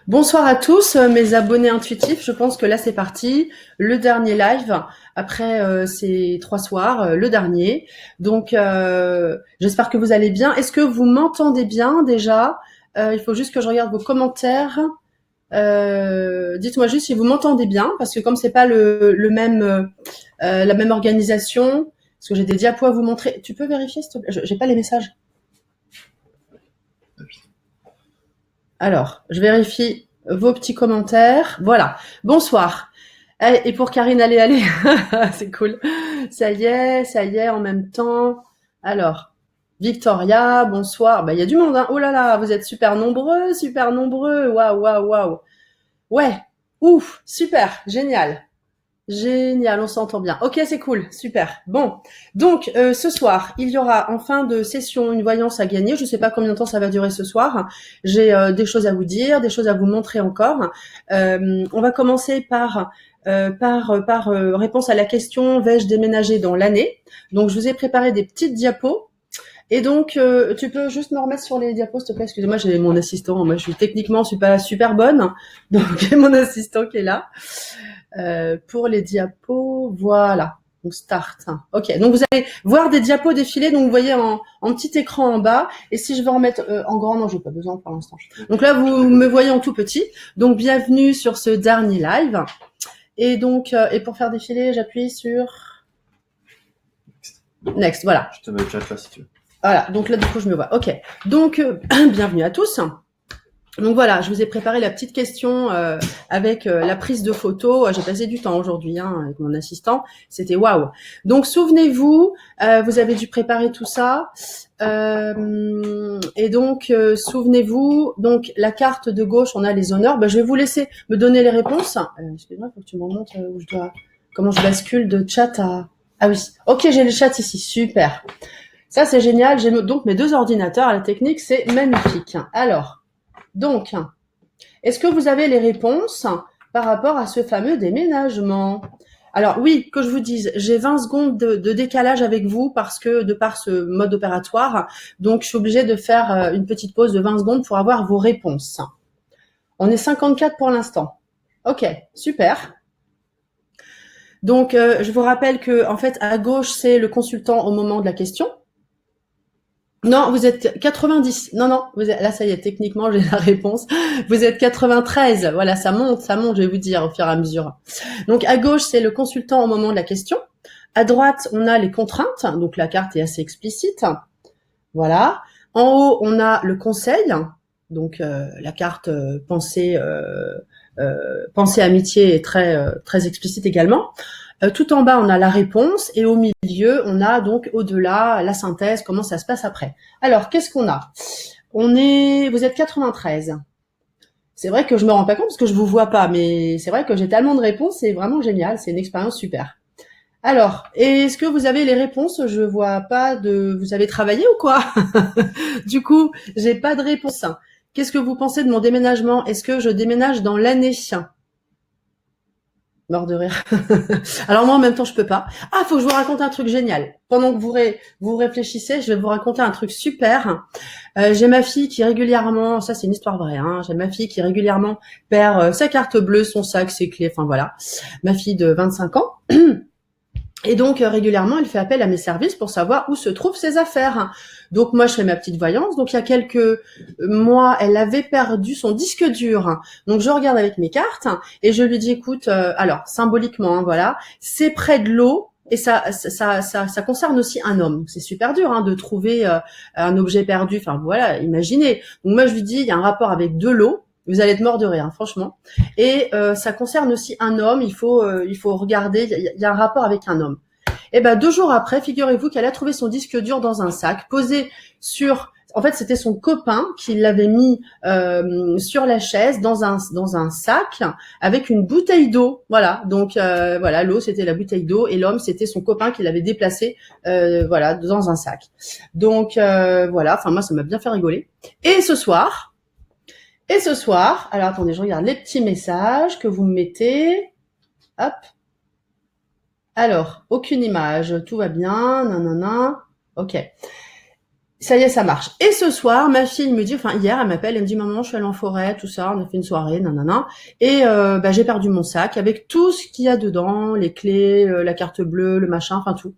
Bonsoir à tous, mes abonnés intuitifs. Je pense que là c'est parti, le dernier live après ces 3 soirs, le dernier. Donc j'espère que vous allez bien. Est-ce que vous m'entendez bien déjà? Il faut juste que je regarde vos commentaires. Dites-moi juste si vous m'entendez bien, parce que comme c'est pas le même la même organisation, parce que j'ai des diapos à vous montrer. Tu peux vérifier s'il te plaît? J'ai pas les messages. Alors, je vérifie vos petits commentaires. Voilà. Bonsoir. Et pour Karine, allez. C'est cool. Ça y est, en même temps. Alors, Victoria, bonsoir. Bah, il y a du monde, hein. Oh là là, vous êtes super nombreux, super nombreux. Waouh, waouh, waouh. Ouais. Ouf. Super. Génial. Génial, on s'entend bien. Ok, c'est cool, super. Bon, donc ce soir, il y aura en fin de session une voyance à gagner. Je ne sais pas combien de temps ça va durer ce soir. J'ai des choses à vous dire, des choses à vous montrer encore. On va commencer par réponse à la question vais-je déménager dans l'année. Donc je vous ai préparé des petites diapos. Et donc, tu peux juste me remettre sur les diapos, s'il te plaît. Excusez-moi, j'ai mon assistant. Moi, je suis pas super bonne, donc j'ai mon assistant qui est là. Pour les diapos, voilà. On start. Ok, donc vous allez voir des diapos défiler, donc vous voyez en petit écran en bas. Et si je veux en mettre en grand, non, j'ai pas besoin pour l'instant. Donc là, vous me voyez en tout petit. Donc bienvenue sur ce dernier live. Et donc, et pour faire défiler, j'appuie sur Next. Voilà. Je te mets le chat là si tu veux. Voilà. Donc là, du coup, je me vois. Ok. Donc, bienvenue à tous. Donc voilà, je vous ai préparé la petite question avec la prise de photos. J'ai passé du temps aujourd'hui avec mon assistant. C'était waouh. Donc souvenez-vous, vous avez dû préparer tout ça. Et donc souvenez-vous, donc la carte de gauche, on a les honneurs. Je vais vous laisser me donner les réponses. Excuse-moi, faut que tu me montres où je dois, comment je bascule de chat à. Ah oui. Ok, j'ai le chat ici. Super. Ça c'est génial. J'ai donc mes 2 ordinateurs. La technique, c'est magnifique. Alors. Donc, est-ce que vous avez les réponses par rapport à ce fameux déménagement? Alors oui, que je vous dise, j'ai 20 secondes de décalage avec vous parce que de par ce mode opératoire, donc je suis obligée de faire une petite pause de 20 secondes pour avoir vos réponses. On est 54 pour l'instant. Ok, super. Donc je vous rappelle que en fait à gauche c'est le consultant au moment de la question. Non, vous êtes 90. Non, là, ça y est, techniquement, j'ai la réponse. Vous êtes 93. Voilà, ça monte, je vais vous dire, au fur et à mesure. Donc, à gauche, c'est le consultant au moment de la question. À droite, on a les contraintes. Donc, la carte est assez explicite. Voilà. En haut, on a le conseil. Donc, la carte pensée amitié est très explicite également. Tout en bas, on a la réponse et au milieu, on a donc au-delà la synthèse, comment ça se passe après. Alors, qu'est-ce qu'on a? Vous êtes 93. C'est vrai que je me rends pas compte parce que je vous vois pas, mais c'est vrai que j'ai tellement de réponses, c'est vraiment génial, c'est une expérience super. Alors, est-ce que vous avez les réponses? Je vois pas de. Vous avez travaillé ou quoi? Du coup, j'ai pas de réponse. Qu'est-ce que vous pensez de mon déménagement? Est-ce que je déménage dans l'année? Mort de rire. Alors moi, en même temps, je peux pas. Ah, faut que je vous raconte un truc génial. Pendant que vous réfléchissez, je vais vous raconter un truc super. J'ai ma fille qui régulièrement, ça c'est une histoire vraie, j'ai ma fille qui régulièrement perd sa carte bleue, son sac, ses clés, enfin voilà. Ma fille de 25 ans. Et donc régulièrement, elle fait appel à mes services pour savoir où se trouvent ses affaires. Donc moi, je fais ma petite voyance. Donc il y a quelques mois, elle avait perdu son disque dur. Donc je regarde avec mes cartes et je lui dis, écoute, alors symboliquement, voilà, c'est près de l'eau. Et ça concerne aussi un homme. C'est super dur de trouver un objet perdu. Enfin voilà, imaginez. Donc moi je lui dis, il y a un rapport avec de l'eau. Vous allez être mort de rire, franchement. Et ça concerne aussi un homme. Il faut regarder. Il y a un rapport avec un homme. Et 2 jours après, figurez-vous qu'elle a trouvé son disque dur dans un sac, posé sur. En fait, c'était son copain qui l'avait mis sur la chaise dans un sac avec une bouteille d'eau. Voilà. Donc voilà, l'eau c'était la bouteille d'eau et l'homme c'était son copain qui l'avait déplacé voilà dans un sac. Donc voilà. Enfin moi ça m'a bien fait rigoler. Et ce soir, alors attendez, je regarde les petits messages que vous me mettez. Hop. Alors, aucune image, tout va bien, nanana. Ok. Ça y est, ça marche. Et ce soir, ma fille me dit, enfin hier, elle m'appelle, elle me dit maman, je suis allée en forêt, tout ça, on a fait une soirée, nanana, et bah, j'ai perdu mon sac avec tout ce qu'il y a dedans, les clés, la carte bleue, le machin, enfin tout.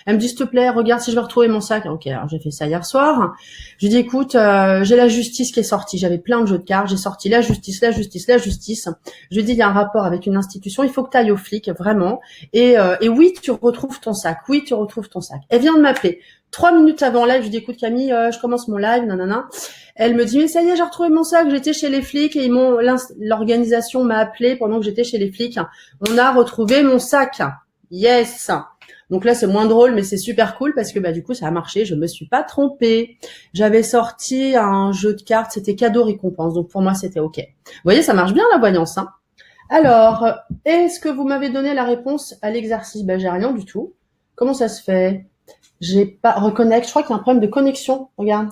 Elle me dit s'il te plaît, regarde si je vais retrouver mon sac. Ok, alors j'ai fait ça hier soir. Je lui dis écoute, j'ai la justice qui est sortie. J'avais plein de jeux de cartes, j'ai sorti la justice, la justice, la justice. Je lui dis il y a un rapport avec une institution, il faut que tu ailles au flic vraiment. Et oui, tu retrouves ton sac. Oui, tu retrouves ton sac. Elle vient de m'appeler. 3 minutes avant live, je lui dis écoute Camille, je commence mon live, nanana. Elle me dit mais ça y est, j'ai retrouvé mon sac, j'étais chez les flics et l'organisation m'a appelé pendant que j'étais chez les flics. On a retrouvé mon sac. Yes. Donc là c'est moins drôle mais c'est super cool parce que bah du coup ça a marché, je me suis pas trompée. J'avais sorti un jeu de cartes, c'était cadeau récompense. Donc pour moi c'était OK. Vous voyez, ça marche bien la voyance hein. Alors, est-ce que vous m'avez donné la réponse à l'exercice? Ben j'ai rien du tout. Comment ça se fait? J'ai pas reconnecte. Je crois qu'il y a un problème de connexion. Regarde.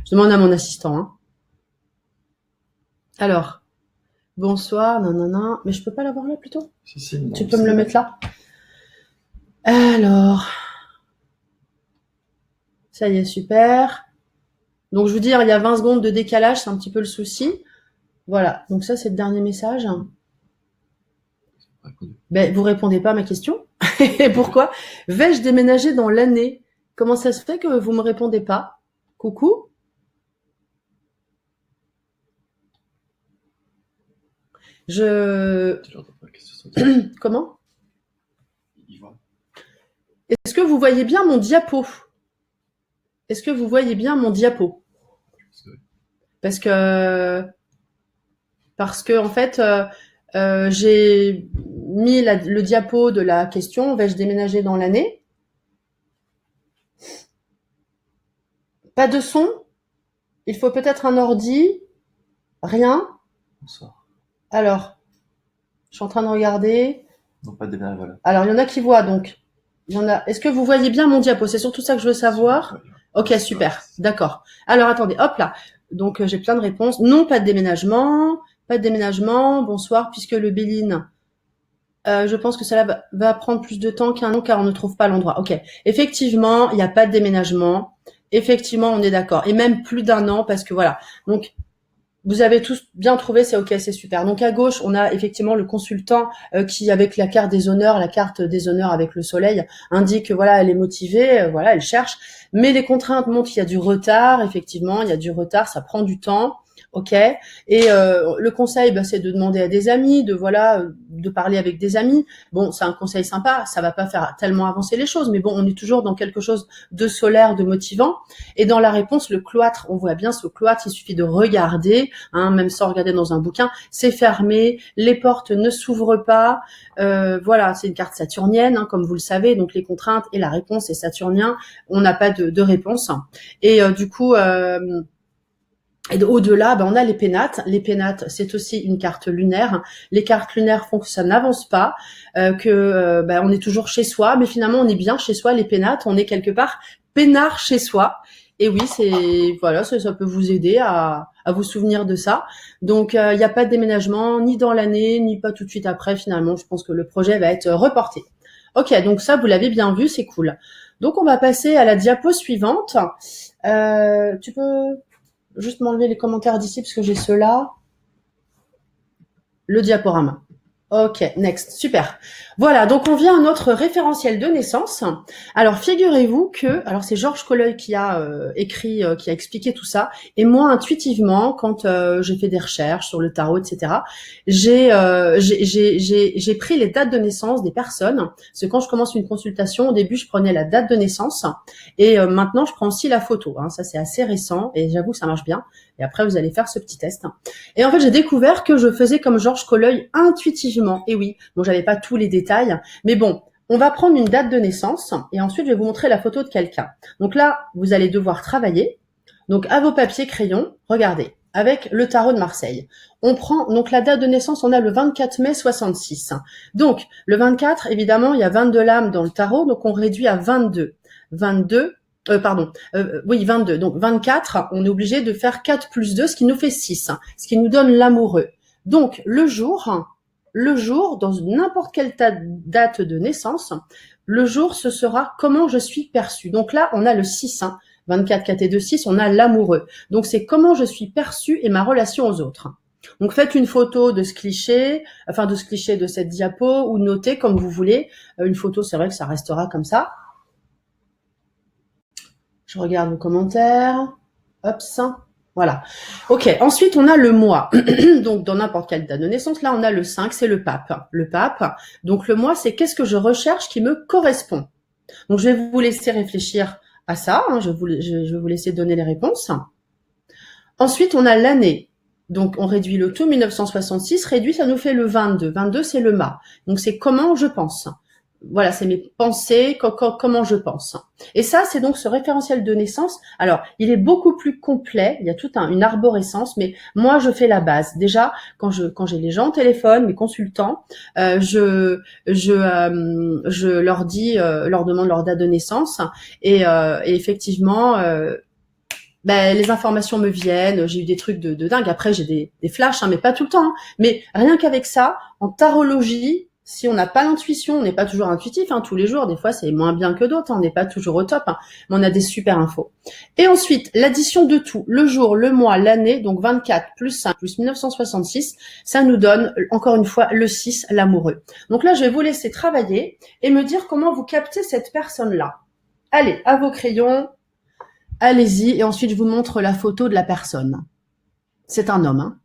Je demande à mon assistant. Hein. Alors, bonsoir, nanana. Mais je peux pas l'avoir là plutôt? Si, non, tu peux me le mettre là? Alors, ça y est, super. Donc je vous dis, il y a 20 secondes de décalage, c'est un petit peu le souci. Voilà. Donc ça, c'est le dernier message. Ben, vous répondez pas à ma question. Et pourquoi? Vais-je déménager dans l'année? Comment ça se fait que vous me répondez pas? Coucou? Comment? Est-ce que vous voyez bien mon diapo? Est-ce que vous voyez bien mon diapo? Parce que en fait, j'ai mis le diapo de la question, vais-je déménager dans l'année? Pas de son? Il faut peut-être un ordi? Rien? Bonsoir. Alors, je suis en train de regarder. Non, pas de bénévolat. Alors, il y en a qui voient, donc. Il y en a. Est-ce que vous voyez bien mon diapo? C'est surtout ça que je veux savoir. Ok, super. D'accord. Alors, attendez, hop là. Donc, j'ai plein de réponses. Non, pas de déménagement. Pas de déménagement. Bonsoir, puisque le Béline, je pense que cela va prendre plus de temps qu'un an car on ne trouve pas l'endroit. Ok. Effectivement, il n'y a pas de déménagement. Effectivement, on est d'accord. Et même plus d'un an parce que voilà. Donc, vous avez tous bien trouvé, c'est ok, c'est super. Donc à gauche, on a effectivement le consultant qui, avec la carte des honneurs avec le soleil, indique que voilà, elle est motivée, voilà, elle cherche. Mais les contraintes montrent qu'il y a du retard, effectivement, il y a du retard, ça prend du temps. Ok. Et le conseil, bah, c'est de demander à des amis, de parler avec des amis. Bon, c'est un conseil sympa, ça va pas faire tellement avancer les choses, mais bon, on est toujours dans quelque chose de solaire, de motivant. Et dans la réponse, le cloître, on voit bien ce cloître, il suffit de regarder, hein, même sans regarder dans un bouquin, c'est fermé, les portes ne s'ouvrent pas. Voilà, c'est une carte saturnienne, hein, comme vous le savez, donc les contraintes et la réponse est saturnien. On n'a pas de réponse. Et du coup. Et au-delà, on a les pénates. Les pénates, c'est aussi une carte lunaire. Les cartes lunaires font que ça n'avance pas, on est toujours chez soi, mais finalement on est bien chez soi. Les pénates, on est quelque part peinard chez soi. Et oui, ça peut vous aider à vous souvenir de ça. Donc il n'y a pas de déménagement ni dans l'année, ni pas tout de suite après. Finalement, je pense que le projet va être reporté. Ok, donc ça vous l'avez bien vu, c'est cool. Donc on va passer à la diapo suivante. Tu peux juste m'enlever les commentaires d'ici parce que j'ai ceux-là. Le diaporama. Ok, next, super. Voilà, donc on vient à notre référentiel de naissance. Alors figurez-vous que, alors c'est Georges Colleuil qui a écrit, qui a expliqué tout ça. Et moi, intuitivement, quand j'ai fait des recherches sur le tarot, etc., j'ai pris les dates de naissance des personnes. Parce que quand je commence une consultation, au début, je prenais la date de naissance. Et maintenant, je prends aussi la photo. Hein. Ça, c'est assez récent et j'avoue que ça marche bien. Et après, vous allez faire ce petit test. Et en fait, j'ai découvert que je faisais comme Georges Colleuil intuitivement. Et oui, bon, j'avais pas tous les détails, mais bon, on va prendre une date de naissance et ensuite, je vais vous montrer la photo de quelqu'un. Donc là, vous allez devoir travailler. Donc, à vos papiers crayons, regardez, avec le tarot de Marseille. On prend, donc la date de naissance, on a le 24 mai 66. Donc, le 24, évidemment, il y a 22 lames dans le tarot, donc on réduit à 22. 22. 22. Donc 24, on est obligé de faire 4 plus 2, ce qui nous fait 6, ce qui nous donne l'amoureux. Donc le jour, dans n'importe quelle date de naissance, le jour, ce sera comment je suis perçue. Donc là, on a le 6. 24, 4 et 2, 6, on a l'amoureux. Donc, c'est comment je suis perçue et ma relation aux autres. Donc, faites une photo de ce cliché, de cette diapo, ou notez comme vous voulez. Une photo, c'est vrai que ça restera comme ça. Je regarde vos commentaires. Hop, ça. Voilà. Ok. Ensuite, on a le mois. Donc, dans n'importe quelle date de naissance, là, on a le 5, c'est le pape. Le pape. Donc, le mois, c'est qu'est-ce que je recherche qui me correspond. Donc, je vais vous laisser réfléchir à ça. Je vais vous laisser donner les réponses. Ensuite, on a l'année. Donc, on réduit le tout. 1966 réduit, ça nous fait le 22. 22, c'est le mât. Donc, c'est comment je pense. Voilà, c'est mes pensées, comment je pense. Et ça, c'est donc ce référentiel de naissance. Alors, il est beaucoup plus complet. Il y a toute une arborescence, mais moi, je fais la base. Déjà, quand j'ai les gens au téléphone, mes consultants, je leur dis, leur demande leur date de naissance, et effectivement, les informations me viennent. J'ai eu des trucs de dingue. Après, j'ai des flashs, mais pas tout le temps. Mais rien qu'avec ça, en tarologie. Si on n'a pas l'intuition, on n'est pas toujours intuitif, tous les jours, des fois c'est moins bien que d'autres, on n'est pas toujours au top, mais on a des super infos. Et ensuite, l'addition de tout, le jour, le mois, l'année, donc 24 plus 5 plus 1966, ça nous donne, encore une fois, le 6, l'amoureux. Donc là, je vais vous laisser travailler et me dire comment vous captez cette personne-là. Allez, à vos crayons, allez-y, et ensuite je vous montre la photo de la personne. C'est un homme,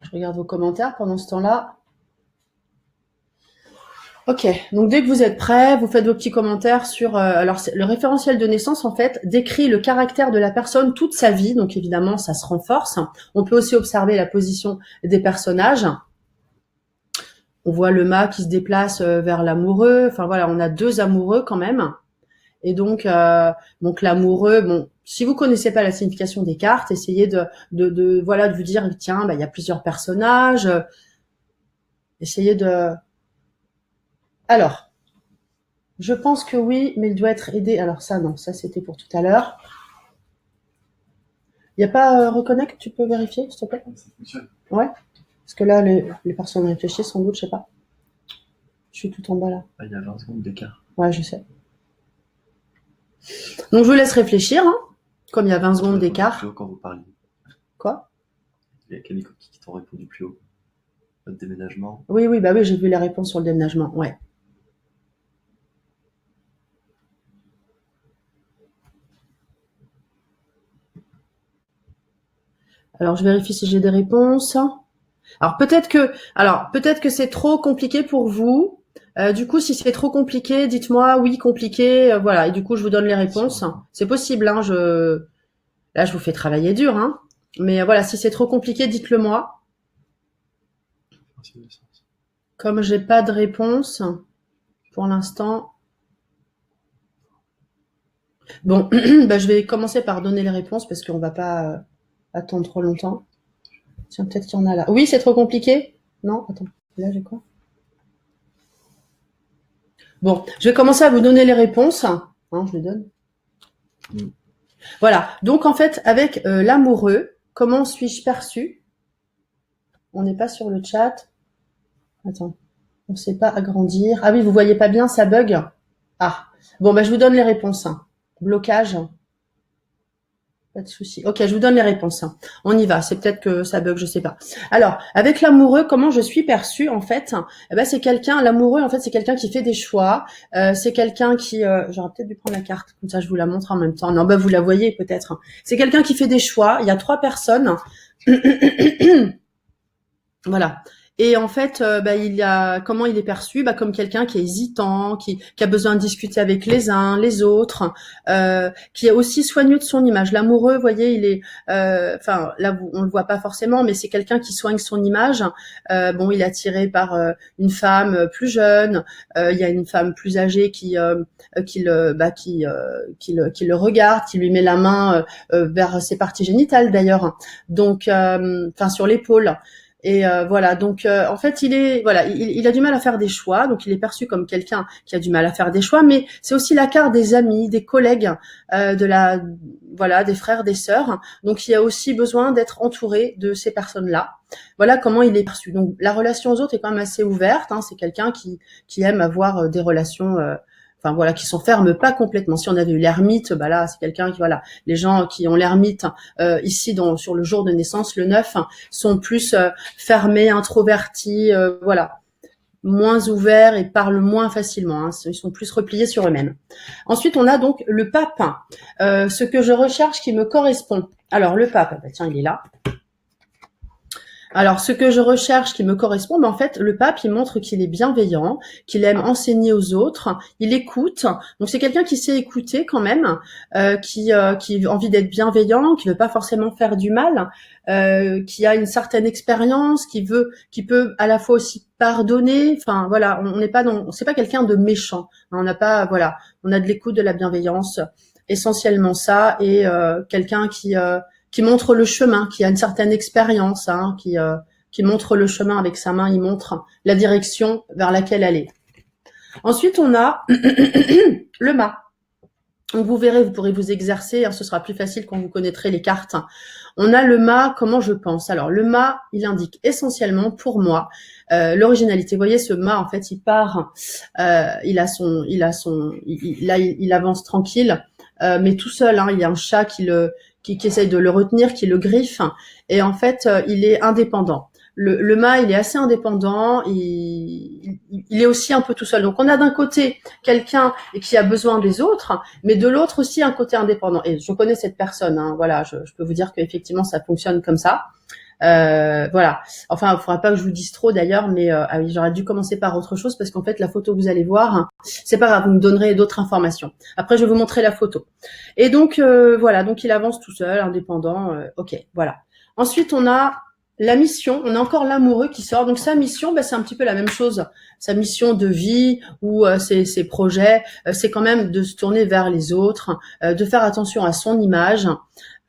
Je regarde vos commentaires pendant ce temps-là. Ok, donc dès que vous êtes prêts, vous faites vos petits commentaires sur... alors, le référentiel de naissance, en fait, décrit le caractère de la personne toute sa vie. Donc, évidemment, ça se renforce. On peut aussi observer la position des personnages. On voit le mât qui se déplace vers l'amoureux. Enfin, voilà, on a deux amoureux quand même. Et donc l'amoureux, bon, si vous connaissez pas la signification des cartes, essayez de vous dire, tiens, il y a plusieurs personnages. Essayez de... Alors, je pense que oui, mais il doit être aidé. Alors ça, non, ça c'était pour tout à l'heure. Il n'y a pas Reconnect, tu peux vérifier, s'il te plaît? Ça fonctionne. Ouais. Parce que là, les personnes réfléchissent sans doute, je sais pas. Je suis tout en bas là. Il y a 20 secondes d'écart. Ouais, je sais. Donc je vous laisse réfléchir, comme il y a 20 secondes d'écart. Quand vous parliez. Quoi? Il y a Camille qui t'ont répondu plus haut. Votre déménagement. Oui, j'ai vu les réponses sur le déménagement, ouais. Alors, je vérifie si j'ai des réponses. Alors, peut-être que c'est trop compliqué pour vous. Du coup, si c'est trop compliqué, dites-moi oui, compliqué, voilà. Et du coup, je vous donne les réponses. C'est possible, là, je vous fais travailler dur, Mais voilà, si c'est trop compliqué, dites-le moi. Comme j'ai pas de réponse, pour l'instant. Bon, je vais commencer par donner les réponses parce qu'on va pas attendre trop longtemps. Tiens, peut-être qu'il y en a là. Oui, c'est trop compliqué? Non? Attends, là j'ai quoi? Bon, je vais commencer à vous donner les réponses. Je les donne. Voilà. Donc, en fait, avec l'amoureux, comment suis-je perçue? On n'est pas sur le chat. Attends, on ne sait pas agrandir. Ah oui, vous voyez pas bien, ça bug? Ah, bon, je vous donne les réponses. Blocage. Pas de souci. Ok, je vous donne les réponses. On y va. C'est peut-être que ça bug, je sais pas. Alors, avec l'amoureux, comment je suis perçue en fait? C'est quelqu'un. L'amoureux, en fait, c'est quelqu'un qui fait des choix. C'est quelqu'un qui. J'aurais peut-être dû prendre la carte, comme ça je vous la montre en même temps. Non, vous la voyez peut-être. C'est quelqu'un qui fait des choix. Il y a 3 personnes. Voilà. Et en fait, comment il est perçu? Comme quelqu'un qui est hésitant, qui a besoin de discuter avec les uns, les autres, qui est aussi soigneux de son image. L'amoureux, vous voyez, il est, là, on le voit pas forcément, mais c'est quelqu'un qui soigne son image. Il est attiré par une femme plus jeune. Il y a une femme plus âgée qui le regarde, qui lui met la main vers ses parties génitales d'ailleurs. Donc, sur l'épaule. Et voilà, donc en fait, il a du mal à faire des choix, donc il est perçu comme quelqu'un qui a du mal à faire des choix, mais c'est aussi la carte des amis, des collègues, voilà, des frères, des sœurs. Donc il y a aussi besoin d'être entouré de ces personnes-là. Voilà comment il est perçu. Donc la relation aux autres est quand même assez ouverte. Hein, c'est quelqu'un qui aime avoir des relations. Enfin voilà, qui s'enferment pas complètement. Si on avait eu l'ermite, bah là c'est quelqu'un qui voilà, les gens qui ont l'ermite ici sur le jour de naissance, le 9, sont plus fermés, introvertis, voilà, moins ouverts et parlent moins facilement. Hein, ils sont plus repliés sur eux-mêmes. Ensuite, on a donc le pape, ce que je recherche qui me correspond. Alors le pape, bah, tiens, il est là. Alors, ce que je recherche qui me correspond, en fait, le pape, il montre qu'il est bienveillant, qu'il aime enseigner aux autres, il écoute. Donc, c'est quelqu'un qui sait écouter quand même, qui a envie d'être bienveillant, qui veut pas forcément faire du mal, qui a une certaine expérience, qui peut à la fois aussi pardonner. Enfin, voilà, on n'est pas c'est pas quelqu'un de méchant. On n'a pas, voilà, on a de l'écoute, de la bienveillance, essentiellement ça, et quelqu'un qui montre le chemin, qui a une certaine expérience, hein, qui montre le chemin avec sa main, il montre la direction vers laquelle aller. Ensuite, on a le mât. Donc vous verrez, vous pourrez vous exercer, hein, ce sera plus facile quand vous connaîtrez les cartes. On a le mât, comment je pense. Alors le mât, il indique essentiellement pour moi l'originalité. Vous voyez, ce mât, en fait, il part, il avance tranquille, mais tout seul. Hein, il y a un chat qui essaye de le retenir, qui le griffe, et en fait, il est indépendant. Le mât, il est assez indépendant, il est aussi un peu tout seul. Donc, on a d'un côté quelqu'un qui a besoin des autres, mais de l'autre aussi un côté indépendant. Et je connais cette personne, hein, voilà, je peux vous dire qu'effectivement, ça fonctionne comme ça. Voilà. Enfin, il faudra pas que je vous dise trop d'ailleurs, mais ah oui, j'aurais dû commencer par autre chose parce qu'en fait, la photo que vous allez voir, c'est pas grave, vous me donnerez d'autres informations. Après, je vais vous montrer la photo. Et donc, voilà, donc il avance tout seul, indépendant. Ok, voilà. Ensuite, on a la mission, on a encore l'amoureux qui sort. Donc sa mission, c'est un petit peu la même chose. Sa mission de vie ou ses projets, c'est quand même de se tourner vers les autres, de faire attention à son image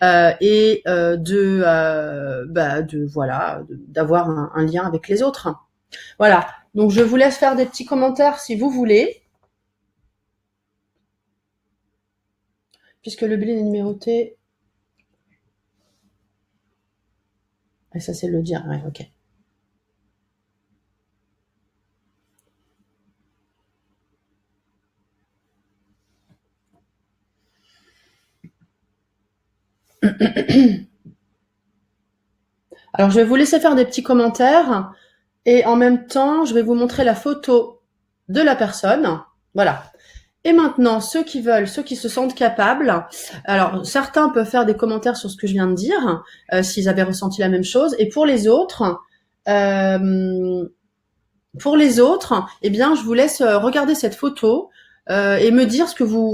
et d'avoir un lien avec les autres. Voilà. Donc je vous laisse faire des petits commentaires si vous voulez, puisque le billet est numéroté. Et ça, c'est le dire. Ouais, ok. Alors, je vais vous laisser faire des petits commentaires et en même temps, je vais vous montrer la photo de la personne. Voilà. Et maintenant, ceux qui se sentent capables, alors certains peuvent faire des commentaires sur ce que je viens de dire, s'ils avaient ressenti la même chose. Et pour les autres, eh bien, je vous laisse regarder cette photo et me dire ce que vous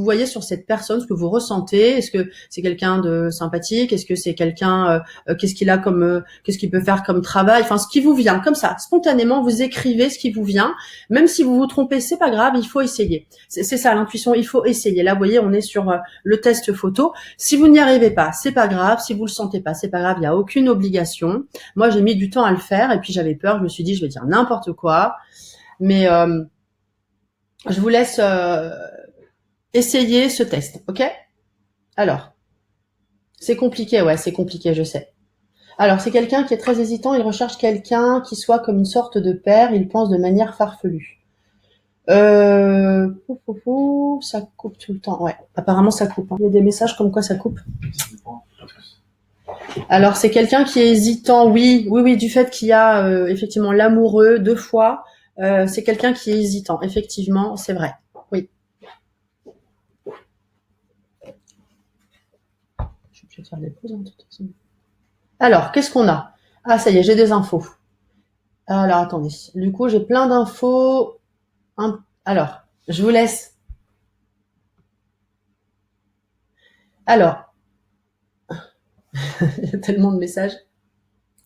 voyez sur cette personne, ce que vous ressentez. Est-ce que c'est quelqu'un de sympathique? Est-ce que c'est quelqu'un qu'est-ce qu'il peut faire comme travail? Enfin, ce qui vous vient comme ça, spontanément, vous écrivez ce qui vous vient. Même si vous vous trompez, c'est pas grave, il faut essayer. C'est ça l'intuition, il faut essayer. Là, vous voyez, on est sur le test photo. Si vous n'y arrivez pas, c'est pas grave. Si vous le sentez pas, c'est pas grave. Il y a aucune obligation. Moi, j'ai mis du temps à le faire et puis j'avais peur. Je me suis dit, je vais dire n'importe quoi, mais je vous laisse essayer ce test, ok? Alors, c'est compliqué, ouais, c'est compliqué, je sais. Alors, c'est quelqu'un qui est très hésitant, il recherche quelqu'un qui soit comme une sorte de père, il pense de manière farfelue. Ça coupe tout le temps, ouais, apparemment ça coupe. Hein. Il y a des messages comme quoi ça coupe. Alors, c'est quelqu'un qui est hésitant, oui, du fait qu'il y a effectivement l'amoureux 2 fois, c'est quelqu'un qui est hésitant, effectivement, c'est vrai. Oui. Je vais faire des pauses, hein, de toute façon. Alors, qu'est-ce qu'on a? Ah, ça y est, j'ai des infos. Alors, attendez. Du coup, j'ai plein d'infos. Alors, je vous laisse. Alors, il y a tellement de messages.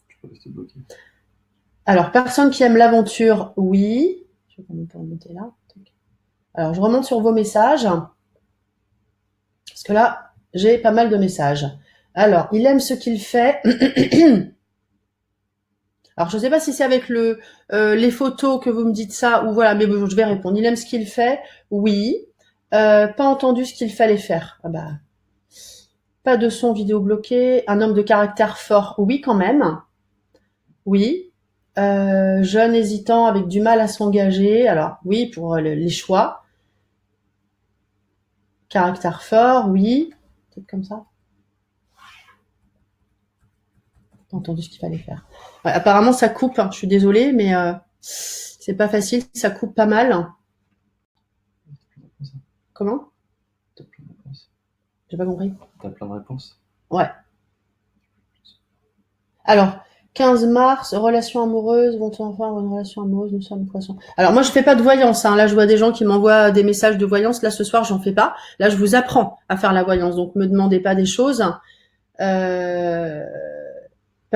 Je peux rester bloqué. Alors, personne qui aime l'aventure, oui. Je vais quand même pas remonter là. Alors, je remonte sur vos messages. Parce que là, j'ai pas mal de messages. Alors, il aime ce qu'il fait. Alors, je ne sais pas si c'est avec les photos que vous me dites ça ou voilà, mais bon, je vais répondre. Il aime ce qu'il fait, oui. Pas entendu ce qu'il fallait faire. Ah bah, pas de son vidéo bloqué. Un homme de caractère fort, oui quand même. Oui. Jeune, hésitant, avec du mal à s'engager. Alors, oui, pour les choix. Caractère fort, oui. Peut-être comme ça. Pas entendu ce qu'il fallait faire. Ouais, apparemment, ça coupe. Hein. Je suis désolée, mais c'est pas facile. Ça coupe pas mal. Comment? T'as plein de réponses. J'ai pas compris. T'as plein de réponses. Ouais. Alors, 15 mars, relation amoureuse, vont-on enfin avoir une relation amoureuse, nous sommes poissons. Alors, moi, je fais pas de voyance, hein. Là, je vois des gens qui m'envoient des messages de voyance. Là, ce soir, j'en fais pas. Là, je vous apprends à faire la voyance. Donc, me demandez pas des choses. Pas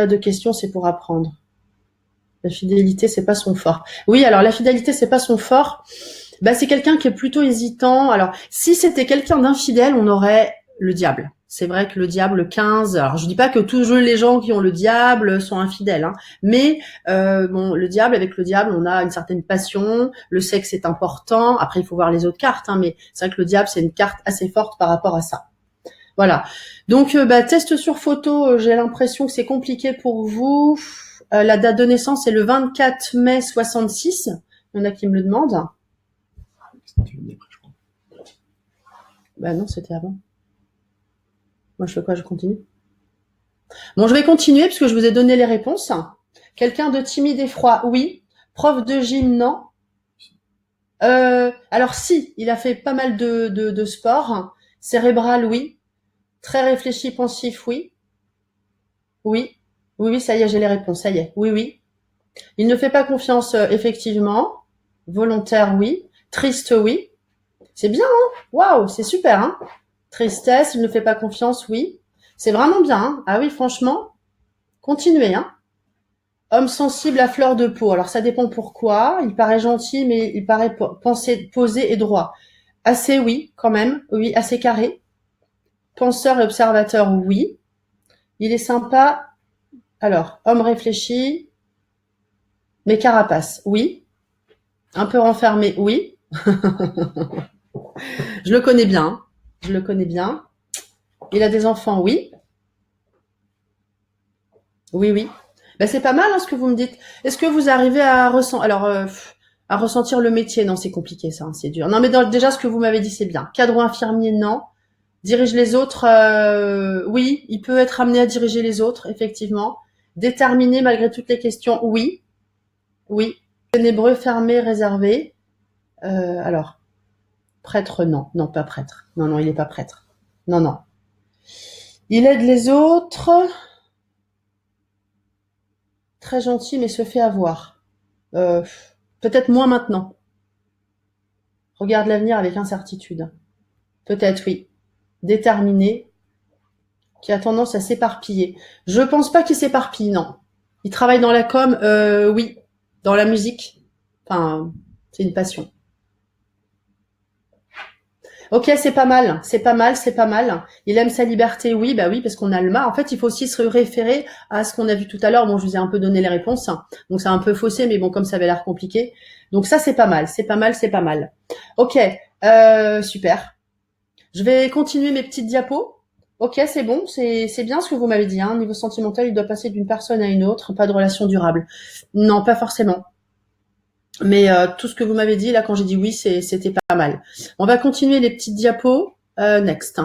de questions, c'est pour apprendre. La fidélité, c'est pas son fort. Oui, alors, la fidélité, c'est pas son fort. Bah, c'est quelqu'un qui est plutôt hésitant. Alors, si c'était quelqu'un d'infidèle, on aurait le diable. C'est vrai que le diable, le 15, alors je dis pas que tous les gens qui ont le diable sont infidèles, hein, mais bon, le diable, avec le diable, on a une certaine passion, le sexe est important, après il faut voir les autres cartes, hein, mais c'est vrai que le diable, c'est une carte assez forte par rapport à ça. Voilà. Donc, bah, test sur photo, j'ai l'impression que c'est compliqué pour vous. La date de naissance est le 24 mai 66. Il y en a qui me le demandent. Tu me dis après, je crois. Bah non, c'était avant. Moi, je fais quoi? Je continue. Bon, je vais continuer puisque je vous ai donné les réponses. Quelqu'un de timide et froid, oui. Prof de gym, non. Alors si, il a fait pas mal de sport. Cérébral, oui. Très réfléchi, pensif, oui. Oui. Oui, oui, ça y est, j'ai les réponses, ça y est. Oui, oui. Il ne fait pas confiance, effectivement. Volontaire, oui. Triste, oui. C'est bien, hein? Waouh, c'est super, hein? Tristesse, il ne fait pas confiance, oui. C'est vraiment bien, hein? Ah oui, franchement, continuez, hein? Homme sensible à fleur de peau. Alors ça dépend pourquoi. Il paraît gentil, mais il paraît posé et droit. Assez, oui, quand même. Oui, assez carré. Penseur et observateur, oui. Il est sympa. Alors, homme réfléchi, mais carapace, oui. Un peu renfermé, oui. Je le connais bien. Hein. Je le connais bien. Il a des enfants, oui. Oui, oui. Ben, c'est pas mal hein, ce que vous me dites. Est-ce que vous arrivez à à ressentir le métier? Non, c'est compliqué ça, hein, c'est dur. Non, mais déjà ce que vous m'avez dit, c'est bien. Cadre infirmier, non. Dirige les autres, oui. Il peut être amené à diriger les autres, effectivement. Déterminé malgré toutes les questions, oui. Oui. Ténébreux, fermé, réservé. Alors, prêtre, non. Non, pas prêtre. Non, non, il n'est pas prêtre. Non, non. Il aide les autres. Très gentil, mais se fait avoir. Peut-être moins maintenant. Regarde l'avenir avec incertitude. Peut-être, oui. Déterminé, qui a tendance à s'éparpiller. Je pense pas qu'il s'éparpille, non. Il travaille dans la com, oui. Dans la musique. Enfin, c'est une passion. Ok, c'est pas mal, c'est pas mal, c'est pas mal. Il aime sa liberté, oui, bah oui, parce qu'on a le mal. En fait, il faut aussi se référer à ce qu'on a vu tout à l'heure. Bon, je vous ai un peu donné les réponses, donc c'est un peu faussé, mais bon, comme ça avait l'air compliqué. Donc ça, c'est pas mal, c'est pas mal, c'est pas mal. Ok, super. Je vais continuer mes petites diapos. Ok, c'est bon, c'est bien ce que vous m'avez dit. Hein. Niveau sentimental, il doit passer d'une personne à une autre, pas de relation durable. Non, pas forcément. Mais tout ce que vous m'avez dit là quand j'ai dit oui, c'était pas mal. On va continuer les petites diapos. Next.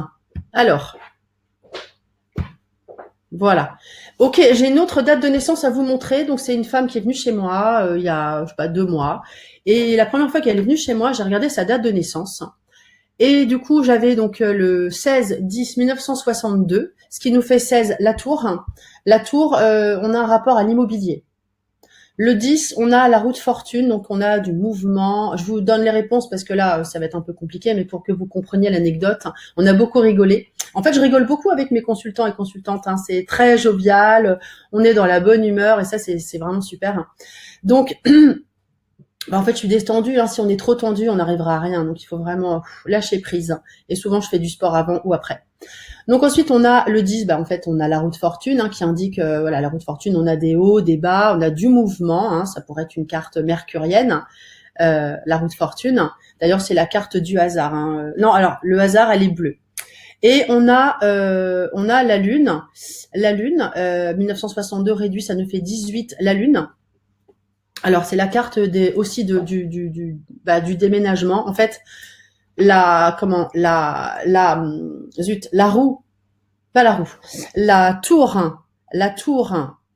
Alors, voilà. Ok, j'ai une autre date de naissance à vous montrer. Donc c'est une femme qui est venue chez moi il y a, je sais pas, 2 mois. Et la première fois qu'elle est venue chez moi, j'ai regardé sa date de naissance. Et du coup, j'avais donc le 16-10-1962, ce qui nous fait 16, la tour. La tour, on a un rapport à l'immobilier. Le 10, on a la route fortune, donc on a du mouvement. Je vous donne les réponses parce que là, ça va être un peu compliqué, mais pour que vous compreniez l'anecdote, on a beaucoup rigolé. En fait, je rigole beaucoup avec mes consultants et consultantes. Hein. C'est très jovial, on est dans la bonne humeur et ça, c'est vraiment super. Donc, bah, en fait, je suis détendue. Hein. Si on est trop tendu, on n'arrivera à rien. Donc, il faut vraiment lâcher prise. Et souvent, je fais du sport avant ou après. Donc ensuite on a le 10, en fait on a la roue de fortune qui indique voilà, la roue de fortune, on a des hauts, des bas, on a du mouvement, ça pourrait être une carte mercurienne, la roue de fortune. D'ailleurs c'est la carte du hasard. Non, alors le hasard elle est bleue. Et on a la lune. La lune, 1962 réduit, ça nous fait 18. La lune. Alors c'est la carte aussi du déménagement. En fait, la roue, pas la roue, la tour,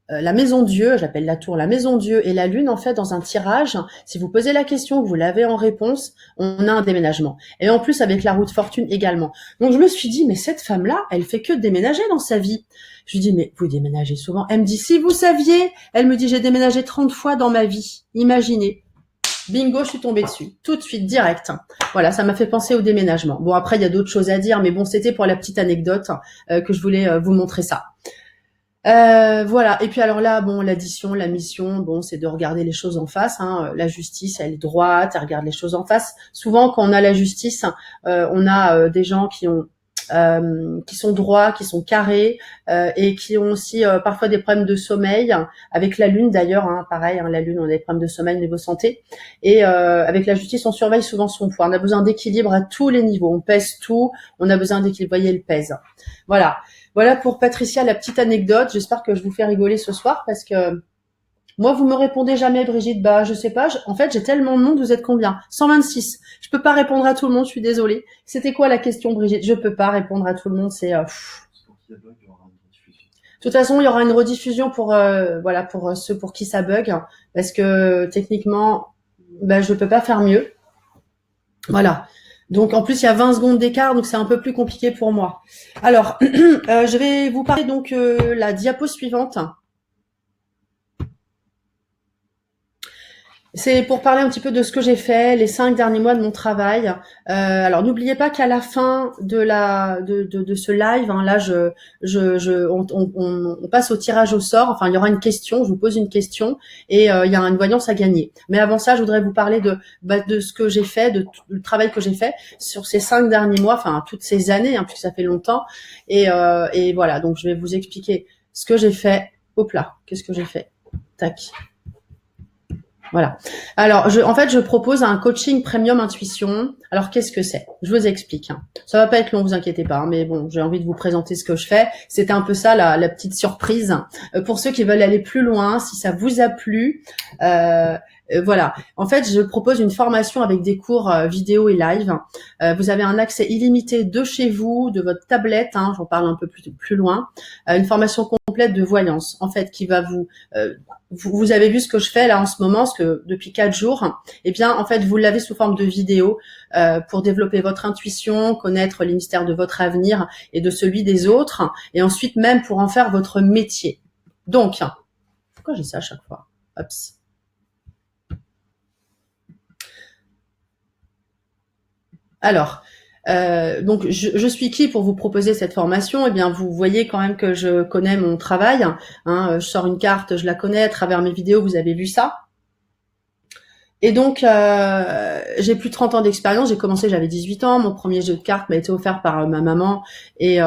la maison Dieu, j'appelle la tour la maison Dieu, et la lune, en fait, dans un tirage, si vous posez la question, que vous l'avez en réponse, on a un déménagement. Et en plus, avec la roue de fortune également. Donc, je me suis dit, mais cette femme-là, elle fait que déménager dans sa vie. Je lui dis, mais vous déménagez souvent. Elle me dit, si vous saviez, elle me dit, j'ai déménagé 30 fois dans ma vie. Imaginez. Bingo, je suis tombée dessus. Tout de suite, direct. Voilà, ça m'a fait penser au déménagement. Bon, après, il y a d'autres choses à dire, mais bon, c'était pour la petite anecdote que je voulais vous montrer ça. Voilà. Et puis alors là, bon, l'addition, la mission, bon, c'est de regarder les choses en face. La justice, elle est droite, elle regarde les choses en face. Souvent, quand on a la justice, on a des gens qui sont droits, qui sont carrés et qui ont aussi parfois des problèmes de sommeil. Avec la lune d'ailleurs, pareil, la lune, on a des problèmes de sommeil au niveau santé. Et avec la justice, on surveille souvent son poids. On a besoin d'équilibre à tous les niveaux. On pèse tout, on a besoin d'équilibre. Vous voyez, elle pèse. Voilà. Voilà pour Patricia, la petite anecdote. J'espère que je vous fais rigoler ce soir parce que moi, vous me répondez jamais, Brigitte. Bah, je sais pas. En fait, j'ai tellement de monde. Vous êtes combien? 126. Je peux pas répondre à tout le monde. Je suis désolée. C'était quoi la question, Brigitte? Je peux pas répondre à tout le monde. C'est. De toute façon, il y aura une rediffusion pour pour ceux pour qui ça bug, parce que techniquement, je peux pas faire mieux. Voilà. Donc en plus il y a 20 secondes d'écart, donc c'est un peu plus compliqué pour moi. Alors, je vais vous parler donc la diapo suivante. C'est pour parler un petit peu de ce que j'ai fait les 5 derniers mois de mon travail. Alors n'oubliez pas qu'à la fin de ce live, là on passe au tirage au sort. Enfin, il y aura une question, je vous pose une question et il y a une voyance à gagner. Mais avant ça, je voudrais vous parler de ce que j'ai fait, du travail que j'ai fait sur ces 5 derniers mois, enfin toutes ces années, puisque ça fait longtemps. Et voilà, donc je vais vous expliquer ce que j'ai fait. Hop là, qu'est-ce que j'ai fait? Tac. Voilà. Alors, je propose un coaching premium intuition. Alors, qu'est-ce que c'est? Je vous explique. Ça va pas être long, vous inquiétez pas. Mais bon, j'ai envie de vous présenter ce que je fais. C'était un peu ça la petite surprise. Pour ceux qui veulent aller plus loin, si ça vous a plu, voilà. En fait, je propose une formation avec des cours vidéo et live. Vous avez un accès illimité de chez vous, de votre tablette. J'en parle un peu plus loin. Une formation complète de voyance, en fait, qui va vous avez vu ce que je fais là en ce moment, parce que depuis 4 jours, eh bien, en fait, vous l'avez sous forme de vidéo pour développer votre intuition, connaître les mystères de votre avenir et de celui des autres, et ensuite même pour en faire votre métier. Donc, pourquoi j'ai ça à chaque fois? Hops. Alors, donc je suis qui pour vous proposer cette formation? Eh bien, vous voyez quand même que je connais mon travail. Je sors une carte, je la connais à travers mes vidéos, vous avez vu ça. Et donc, j'ai plus de 30 ans d'expérience. J'ai commencé, j'avais 18 ans. Mon premier jeu de cartes m'a été offert par ma maman. Et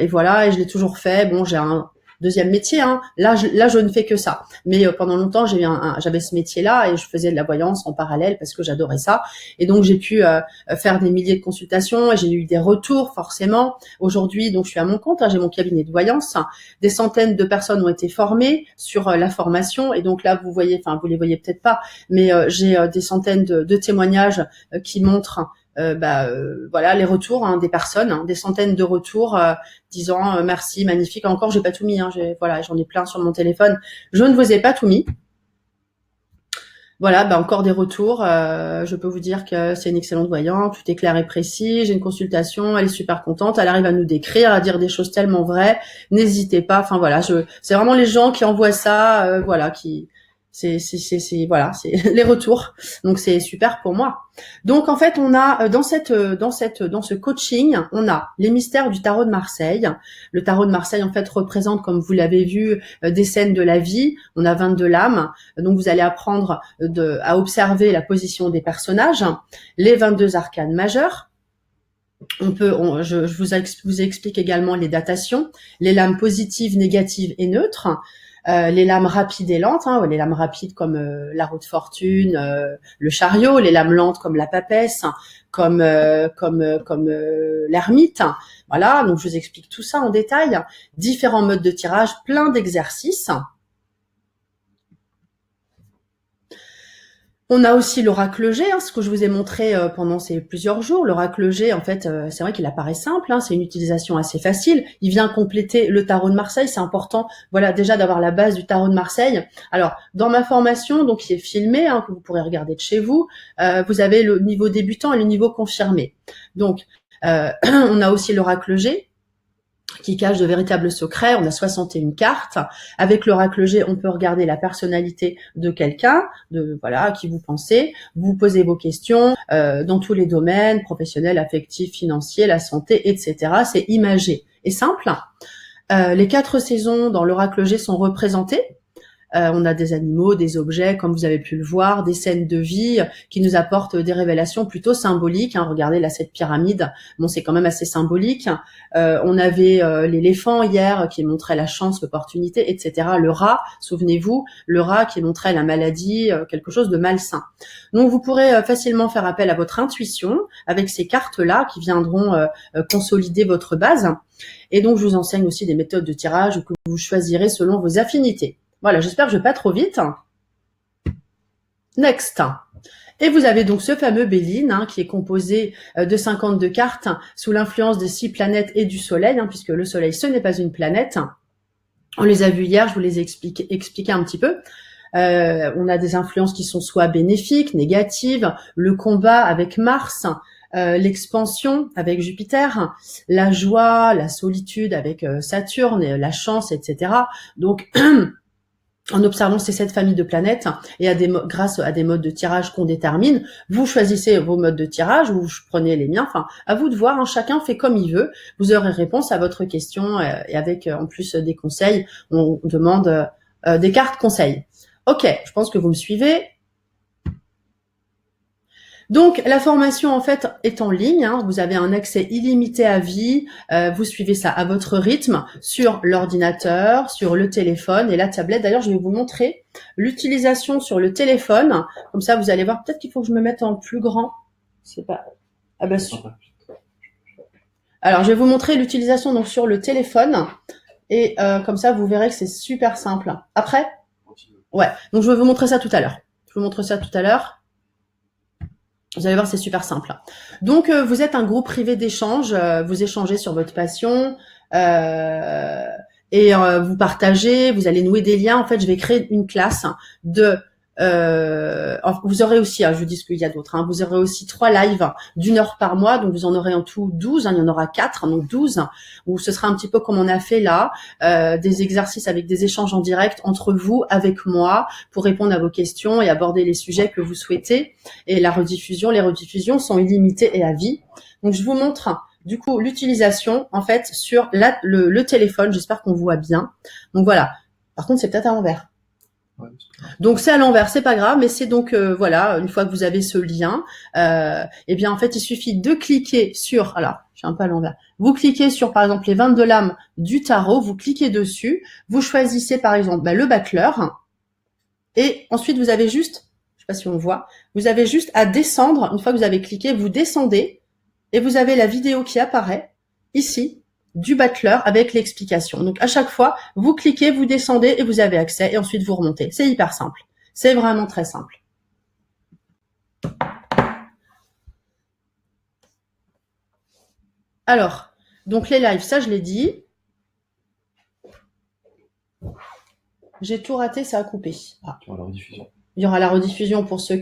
voilà, et je l'ai toujours fait. Bon, j'ai un deuxième métier. Là, je ne fais que ça. Mais pendant longtemps, j'avais ce métier-là et je faisais de la voyance en parallèle parce que j'adorais ça. Et donc, j'ai pu faire des milliers de consultations et j'ai eu des retours forcément. Aujourd'hui, donc, je suis à mon compte. J'ai mon cabinet de voyance. Des centaines de personnes ont été formées sur la formation. Et donc là, vous voyez, enfin, vous les voyez peut-être pas, mais j'ai des centaines de témoignages qui montrent voilà les retours des personnes, des centaines de retours disant merci, magnifique. Encore, j'ai pas tout mis, j'en ai plein sur mon téléphone. Je ne vous ai pas tout mis. Voilà, encore des retours. Je peux vous dire que c'est une excellente voyante, tout est clair et précis. J'ai une consultation, elle est super contente, elle arrive à nous décrire, à dire des choses tellement vraies. N'hésitez pas. Enfin voilà, c'est vraiment les gens qui envoient ça, c'est les retours. Donc c'est super pour moi. Donc en fait, on a dans ce coaching, on a les mystères du tarot de Marseille. Le tarot de Marseille en fait représente, comme vous l'avez vu, des scènes de la vie. On a 22 lames. Donc vous allez apprendre à observer la position des personnages, les 22 arcanes majeurs. vous explique également les datations, les lames positives, négatives et neutres, les lames rapides et lentes, hein, les lames rapides comme la roue de fortune, le chariot, les lames lentes comme la papesse, comme l'ermite. Voilà, donc je vous explique tout ça en détail. Différents modes de tirage, plein d'exercices. On a aussi l'oracle G, hein, ce que je vous ai montré pendant ces plusieurs jours. L'oracle G, en fait, c'est vrai qu'il apparaît simple, hein, c'est une utilisation assez facile. Il vient compléter le tarot de Marseille. C'est important, voilà, déjà d'avoir la base du tarot de Marseille. Alors, dans ma formation, donc qui est filmée, hein, que vous pourrez regarder de chez vous, vous avez le niveau débutant et le niveau confirmé. Donc, on a aussi l'oracle G, qui cache de véritables secrets. On a 61 cartes. Avec l'oracle G, on peut regarder la personnalité de quelqu'un, à qui vous pensez. Vous posez vos questions dans tous les domaines, professionnels, affectifs, financiers, la santé, etc. C'est imagé et simple. Les 4 saisons dans l'oracle G sont représentées. On a des animaux, des objets, comme vous avez pu le voir, des scènes de vie qui nous apportent des révélations plutôt symboliques. Hein. Regardez là, cette pyramide, bon, c'est quand même assez symbolique. On avait l'éléphant hier qui montrait la chance, l'opportunité, etc. Le rat, souvenez-vous, le rat qui montrait la maladie, quelque chose de malsain. Donc, vous pourrez facilement faire appel à votre intuition avec ces cartes-là qui viendront consolider votre base. Et donc, je vous enseigne aussi des méthodes de tirage que vous choisirez selon vos affinités. Voilà, j'espère que je vais pas trop vite. Next. Et vous avez donc ce fameux Béline qui est composé de 52 cartes sous l'influence des 6 planètes et du Soleil, puisque le Soleil, ce n'est pas une planète. On les a vus hier, je vous les ai expliqué un petit peu. On a des influences qui sont soit bénéfiques, négatives, le combat avec Mars, l'expansion avec Jupiter, la joie, la solitude avec Saturne, et la chance, etc. Donc, en observant ces 7 familles de planètes et grâce à des modes de tirage qu'on détermine, vous choisissez vos modes de tirage, vous prenez les miens, enfin, à vous de voir, hein, chacun fait comme il veut, vous aurez réponse à votre question et avec en plus des conseils, on demande des cartes conseils. Ok, je pense que vous me suivez. Donc, la formation, en fait, est en ligne. Hein. Vous avez un accès illimité à vie. Vous suivez ça à votre rythme sur l'ordinateur, sur le téléphone et la tablette. D'ailleurs, je vais vous montrer l'utilisation sur le téléphone. Comme ça, vous allez voir. Peut-être qu'il faut que je me mette en plus grand. C'est pas. Ah bah, alors, je vais vous montrer l'utilisation donc sur le téléphone. Et comme ça, vous verrez que c'est super simple. Après ? Ouais. Donc, je vais vous montrer ça tout à l'heure. Je vous montre ça tout à l'heure. Vous allez voir, c'est super simple. Donc, vous êtes un groupe privé d'échange, vous échangez sur votre passion et vous partagez, vous allez nouer des liens. En fait, je vais créer une classe de... vous aurez aussi, je vous dis ce qu'il y a d'autres, vous aurez aussi 3 lives d'1 heure par mois, donc vous en aurez en tout 12, il y en aura 4, donc 12, où ce sera un petit peu comme on a fait là, des exercices avec des échanges en direct entre vous, avec moi, pour répondre à vos questions et aborder les sujets que vous souhaitez. Et les rediffusions sont illimitées et à vie. Donc je vous montre du coup l'utilisation en fait sur le téléphone, j'espère qu'on voit bien. Donc voilà, par contre c'est peut-être à l'envers. Donc c'est à l'envers, c'est pas grave, mais c'est donc voilà, une fois que vous avez ce lien, eh bien en fait il suffit de cliquer sur, alors je suis un peu à l'envers, vous cliquez sur par exemple les 22 lames du tarot, vous cliquez dessus, vous choisissez par exemple le battleur, et ensuite vous avez juste, je sais pas si on voit, vous avez juste à descendre, une fois que vous avez cliqué, vous descendez, et vous avez la vidéo qui apparaît ici, du battleur avec l'explication. Donc à chaque fois, vous cliquez, vous descendez et vous avez accès et ensuite vous remontez. C'est hyper simple. C'est vraiment très simple. Alors, donc les lives, ça je l'ai dit. J'ai tout raté, ça a coupé. Ah. Il y aura la rediffusion. Il y aura la rediffusion pour ceux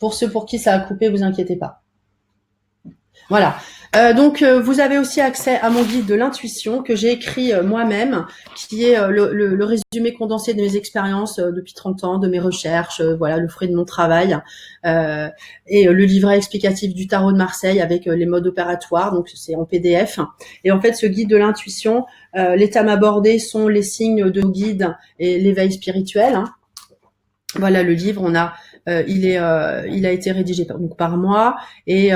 pour qui ça a coupé, vous inquiétez pas. Voilà. Donc, vous avez aussi accès à mon guide de l'intuition que j'ai écrit moi-même, qui est le résumé condensé de mes expériences depuis 30 ans, de mes recherches, voilà, le fruit de mon travail, et le livret explicatif du tarot de Marseille avec les modes opératoires, donc c'est en PDF. Et en fait, ce guide de l'intuition, les thèmes abordés sont les signes de guide et l'éveil spirituel. Voilà le livre, on a il a été rédigé par moi et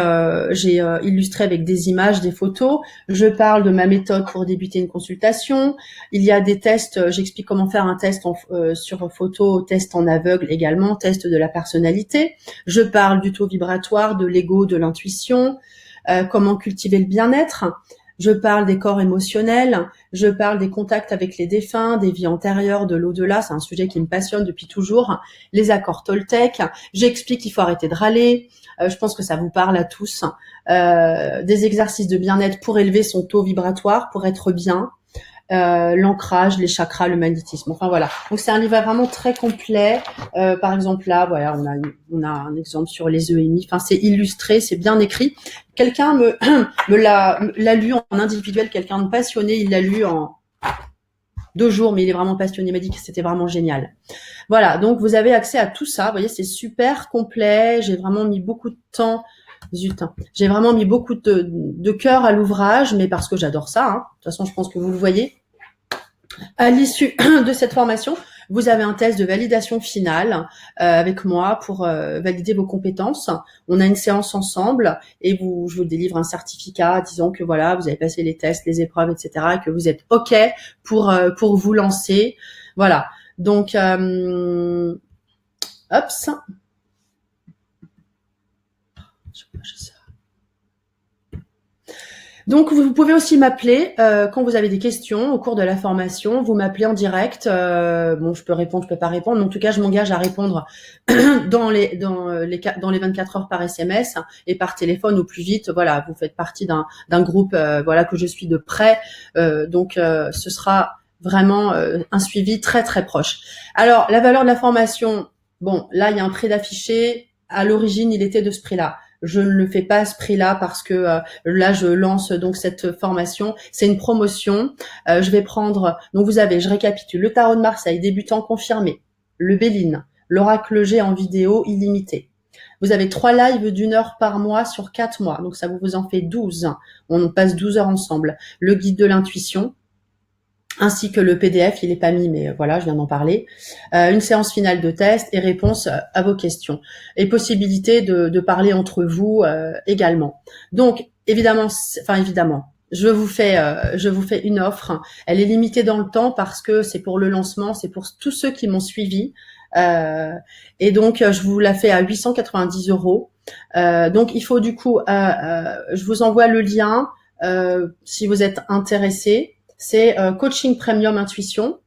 j'ai illustré avec des images, des photos. Je parle de ma méthode pour débuter une consultation. Il y a des tests, j'explique comment faire un test sur photo, test en aveugle également, test de la personnalité. Je parle du taux vibratoire, de l'ego, de l'intuition, comment cultiver le bien-être. Je parle des corps émotionnels, je parle des contacts avec les défunts, des vies antérieures, de l'au-delà, c'est un sujet qui me passionne depuis toujours, les accords Toltec, j'explique qu'il faut arrêter de râler, je pense que ça vous parle à tous, des exercices de bien-être pour élever son taux vibratoire, pour être bien, l'ancrage, les chakras, le magnétisme. Enfin voilà. Donc c'est un livre vraiment très complet. Par exemple là, voilà, on a un exemple sur les EMI. Enfin c'est illustré, c'est bien écrit. Quelqu'un l'a lu en individuel, quelqu'un de passionné, il l'a lu en 2 jours, mais il est vraiment passionné. Il m'a dit que c'était vraiment génial. Voilà. Donc vous avez accès à tout ça. Vous voyez, c'est super complet. J'ai vraiment mis beaucoup de temps. Zut, hein. J'ai vraiment mis beaucoup de cœur à l'ouvrage, mais parce que j'adore ça. Hein. De toute façon, je pense que vous le voyez. À l'issue de cette formation, vous avez un test de validation finale avec moi pour valider vos compétences. On a une séance ensemble et je vous délivre un certificat disant que voilà, vous avez passé les tests, les épreuves, etc. et que vous êtes OK pour vous lancer. Voilà. Donc, hop. Donc, vous pouvez aussi m'appeler quand vous avez des questions au cours de la formation. Vous m'appelez en direct. Bon, je peux répondre, je peux pas répondre. Mais en tout cas, je m'engage à répondre dans les 24 heures par SMS et par téléphone au plus vite. Voilà, vous faites partie d'un groupe, voilà, que je suis de près. Donc, ce sera vraiment un suivi très très proche. Alors, la valeur de la formation. Bon, là, il y a un prix d'affiché. À l'origine, il était de ce prix-là. Je ne le fais pas à ce prix-là parce que là, je lance donc cette formation. C'est une promotion. Je vais prendre, donc vous avez, je récapitule, le tarot de Marseille, débutant confirmé, le Béline, l'oracle G en vidéo illimité. Vous avez 3 lives d'1 heure par mois sur 4 mois. Donc ça vous en fait 12. On passe 12 heures ensemble. Le guide de l'intuition, ainsi que le PDF, il est pas mis, mais voilà, je viens d'en parler. Une séance finale de test et réponse à vos questions. Et possibilité de parler entre vous également. Donc, évidemment, je vous fais une offre. Elle est limitée dans le temps parce que c'est pour le lancement, c'est pour tous ceux qui m'ont suivi. Et donc, je vous la fais à 890 €. Donc, il faut du coup, je vous envoie le lien si vous êtes intéressé. C'est coaching premium intuition.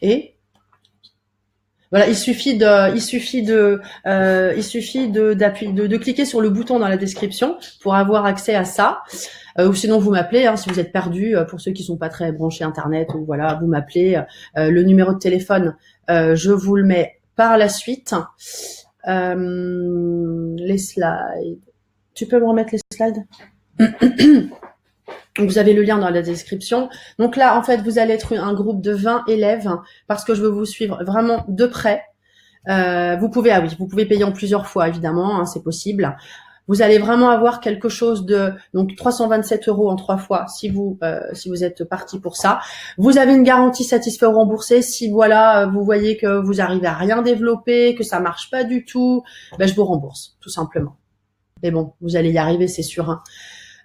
Et voilà, il suffit de cliquer sur le bouton dans la description pour avoir accès à ça. Ou sinon vous m'appelez si vous êtes perdu. Pour ceux qui sont pas très branchés internet, ou voilà, vous m'appelez. Le numéro de téléphone, je vous le mets par la suite. Les slides. Tu peux me remettre les slides? Donc, vous avez le lien dans la description. Donc là, en fait, vous allez être un groupe de 20 élèves parce que je veux vous suivre vraiment de près. Vous pouvez payer en plusieurs fois, évidemment, c'est possible. Vous allez vraiment avoir quelque chose donc 327 € en 3 fois si vous êtes parti pour ça. Vous avez une garantie satisfait ou remboursé. Si voilà, vous voyez que vous arrivez à rien développer, que ça marche pas du tout, je vous rembourse, tout simplement. Mais bon, vous allez y arriver, c'est sûr.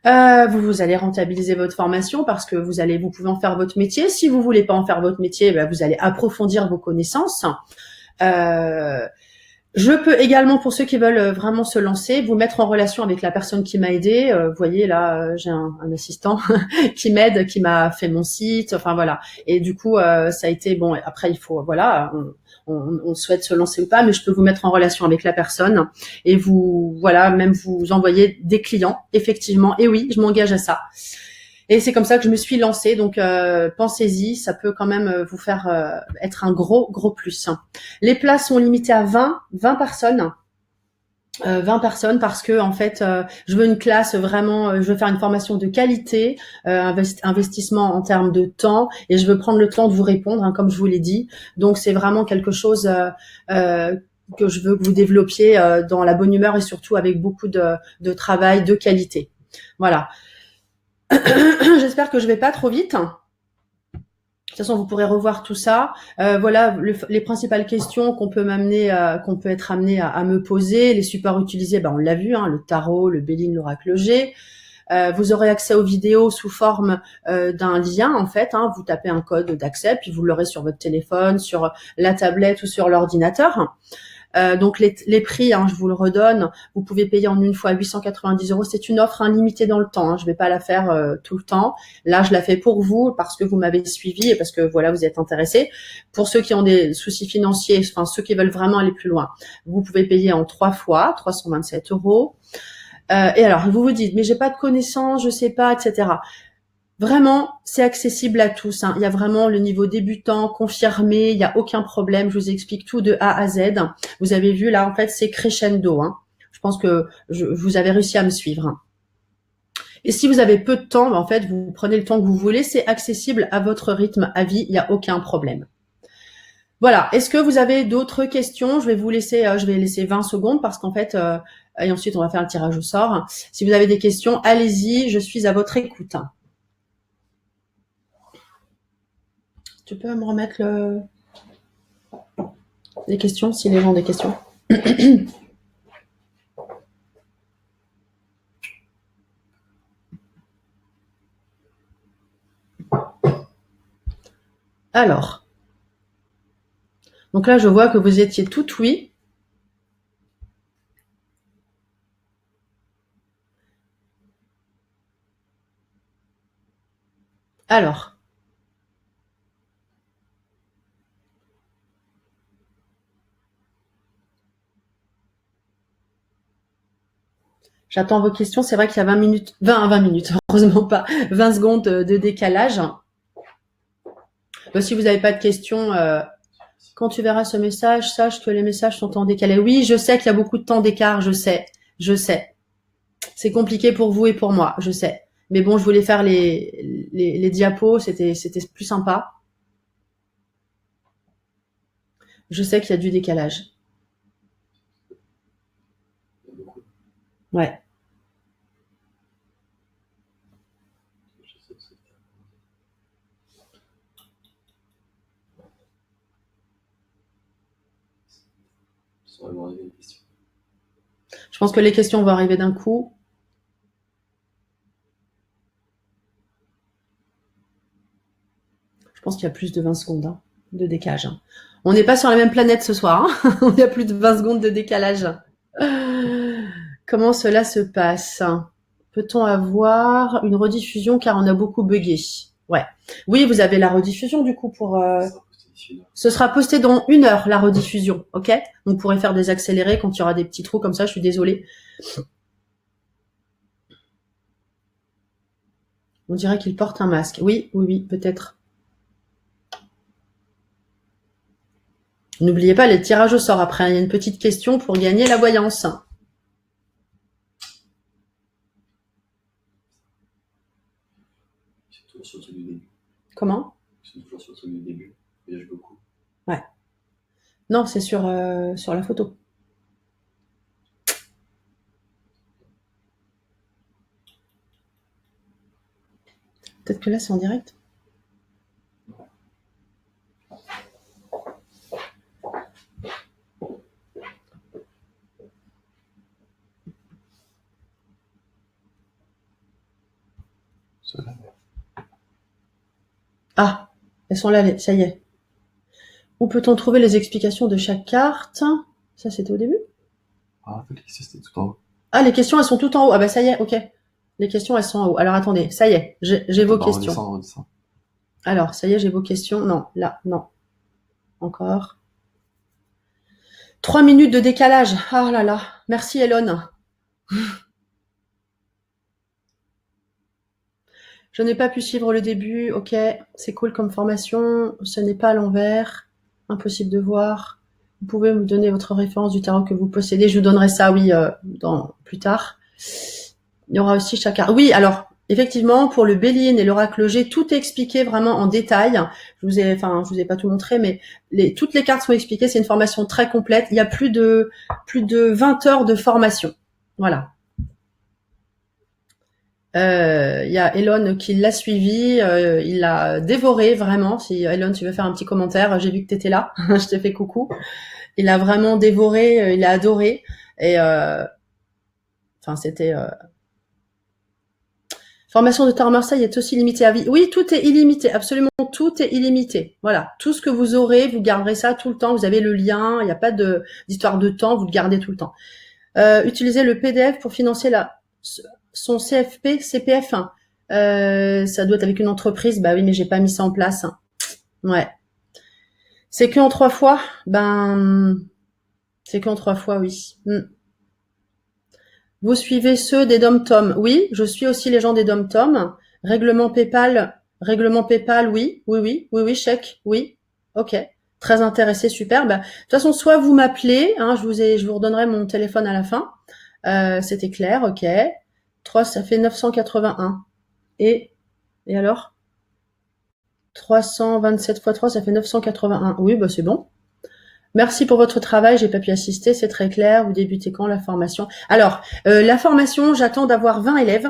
Vous allez rentabiliser votre formation parce que vous pouvez en faire votre métier. Si vous voulez pas en faire votre métier, vous allez approfondir vos connaissances. Je peux également, pour ceux qui veulent vraiment se lancer, vous mettre en relation avec la personne qui m'a aidé. Vous voyez là, j'ai un assistant qui m'aide, qui m'a fait mon site. Enfin voilà. Et du coup, ça a été bon. Après, il faut on souhaite se lancer ou pas, mais je peux vous mettre en relation avec la personne et même vous envoyer des clients, effectivement. Et oui, je m'engage à ça. Et c'est comme ça que je me suis lancée. Donc, pensez-y, ça peut quand même vous faire être un gros plus. Les places sont limitées à 20 personnes. 20 personnes parce que en fait je veux une classe vraiment, je veux faire une formation de qualité, investissement en termes de temps, et je veux prendre le temps de vous répondre comme je vous l'ai dit. Donc c'est vraiment quelque chose que je veux que vous développiez dans la bonne humeur et surtout avec beaucoup de travail de qualité. Voilà. J'espère que je vais pas trop vite. toute façon, vous pourrez revoir tout ça. Voilà les principales questions qu'on peut être amené à me poser. Les supports utilisés, on l'a vu, hein, le tarot, le Béline, l'oracle G. Vous aurez accès aux vidéos sous forme d'un lien, en fait. Hein, vous tapez un code d'accès, puis vous l'aurez sur votre téléphone, sur la tablette ou sur l'ordinateur. Donc les prix, hein, je vous le redonne, vous pouvez payer en une fois 890 €. C'est une offre limitée dans le temps. Hein, je vais pas la faire tout le temps. Là, je la fais pour vous parce que vous m'avez suivi et parce que voilà, vous êtes intéressés. Pour ceux qui ont des soucis financiers, enfin ceux qui veulent vraiment aller plus loin, vous pouvez payer en 3 fois, 327 €. Et alors, vous vous dites, mais j'ai pas de connaissances, je sais pas, etc. Vraiment, c'est accessible à tous. Hein. Il y a vraiment le niveau débutant, confirmé, il n'y a aucun problème. Je vous explique tout de A à Z. Vous avez vu, là, en fait, c'est crescendo. Hein. Je pense que vous avez réussi à me suivre. Hein. Et si vous avez peu de temps, en fait, vous prenez le temps que vous voulez. C'est accessible à votre rythme à vie. Il n'y a aucun problème. Voilà. Est-ce que vous avez d'autres questions? Je vais laisser 20 secondes parce qu'en fait, et ensuite, on va faire le tirage au sort. Si vous avez des questions, allez-y. Je suis à votre écoute. Tu peux me remettre les questions, si les gens ont des questions. Alors, donc là, je vois que vous étiez tout oui. Alors, j'attends vos questions. C'est vrai qu'il y a 20 minutes, heureusement pas, 20 secondes de décalage. Donc, si vous n'avez pas de questions, quand tu verras ce message, sache que les messages sont en décalé. Oui, je sais qu'il y a beaucoup de temps d'écart, je sais. C'est compliqué pour vous et pour moi, je sais. Mais bon, je voulais faire les diapos, c'était plus sympa. Je sais qu'il y a du décalage. Ouais. Je pense que les questions vont arriver d'un coup. Je pense qu'il y a plus de 20 secondes hein, de décalage. Hein. On n'est pas sur la même planète ce soir. Hein. On y a plus de 20 secondes de décalage. Comment cela se passe? Peut-on avoir une rediffusion car on a beaucoup bugué? Ouais. Oui, vous avez la rediffusion du coup pour... Ce sera posté dans 1 heure, la rediffusion, ok? On pourrait faire des accélérés quand il y aura des petits trous comme ça, je suis désolée. On dirait qu'il porte un masque. Oui, peut-être. N'oubliez pas les tirages au sort après, il y a une petite question pour gagner la voyance. C'est toujours sur celui du début. Comment? C'est toujours sur celui du début. Il y a beaucoup. Ouais. Non, c'est sur la photo. Peut-être que là, c'est en direct. Ah, elles sont là, ça y est. Où peut-on trouver les explications de chaque carte? Ça, c'était au début? Ah, les questions, c'était tout en haut. Ah, les questions, elles sont tout en haut. Ah bah ça y est, ok. Les questions, elles sont en haut. Alors attendez, ça y est, j'ai vos questions. Redescends. Alors, ça y est, j'ai vos questions. Non, là, non. Encore. 3 minutes de décalage. Ah là là. Merci, Elon. Je n'ai pas pu suivre le début. Ok, c'est cool comme formation. Ce n'est pas à l'envers. Impossible de voir. Vous pouvez me donner votre référence du tarot que vous possédez. Je vous donnerai ça, oui, plus tard. Il y aura aussi chaque carte. Oui, alors, effectivement, pour le Béline et l'oracle G, tout est expliqué vraiment en détail. Je vous ai pas tout montré, mais toutes les cartes sont expliquées. C'est une formation très complète. Il y a plus de 20 heures de formation. Voilà. Il y a Elon qui l'a suivi, il l'a dévoré vraiment. Si Elon, tu veux faire un petit commentaire, j'ai vu que tu étais là, je te fais coucou. Il a vraiment dévoré, il a adoré. Et enfin, c'était formation de Tarot Marseille est aussi limitée à vie. Oui, tout est illimité, absolument tout est illimité. Voilà, tout ce que vous aurez, vous garderez ça tout le temps. Vous avez le lien, il n'y a pas d'histoire de temps, vous le gardez tout le temps. Utilisez le PDF pour financer son CFP, CPF. Hein. Ça doit être avec une entreprise. Bah oui, mais j'ai pas mis ça en place. Hein. Ouais. C'est qu'en 3 fois. Ben, c'est qu'en 3 fois, oui. Vous suivez ceux des Dom-Tom? Oui, je suis aussi les gens des Dom-Tom. Règlement PayPal, oui, chèque, oui. Ok. Très intéressé, super. Bah, de toute façon, soit vous m'appelez, hein, je vous redonnerai mon téléphone à la fin. C'était clair, ok. 3, ça fait 981. Et alors 327 x 3, ça fait 981. Oui, bah c'est bon. Merci pour votre travail, j'ai pas pu assister, c'est très clair. Vous débutez quand la formation? Alors, la formation, j'attends d'avoir 20 élèves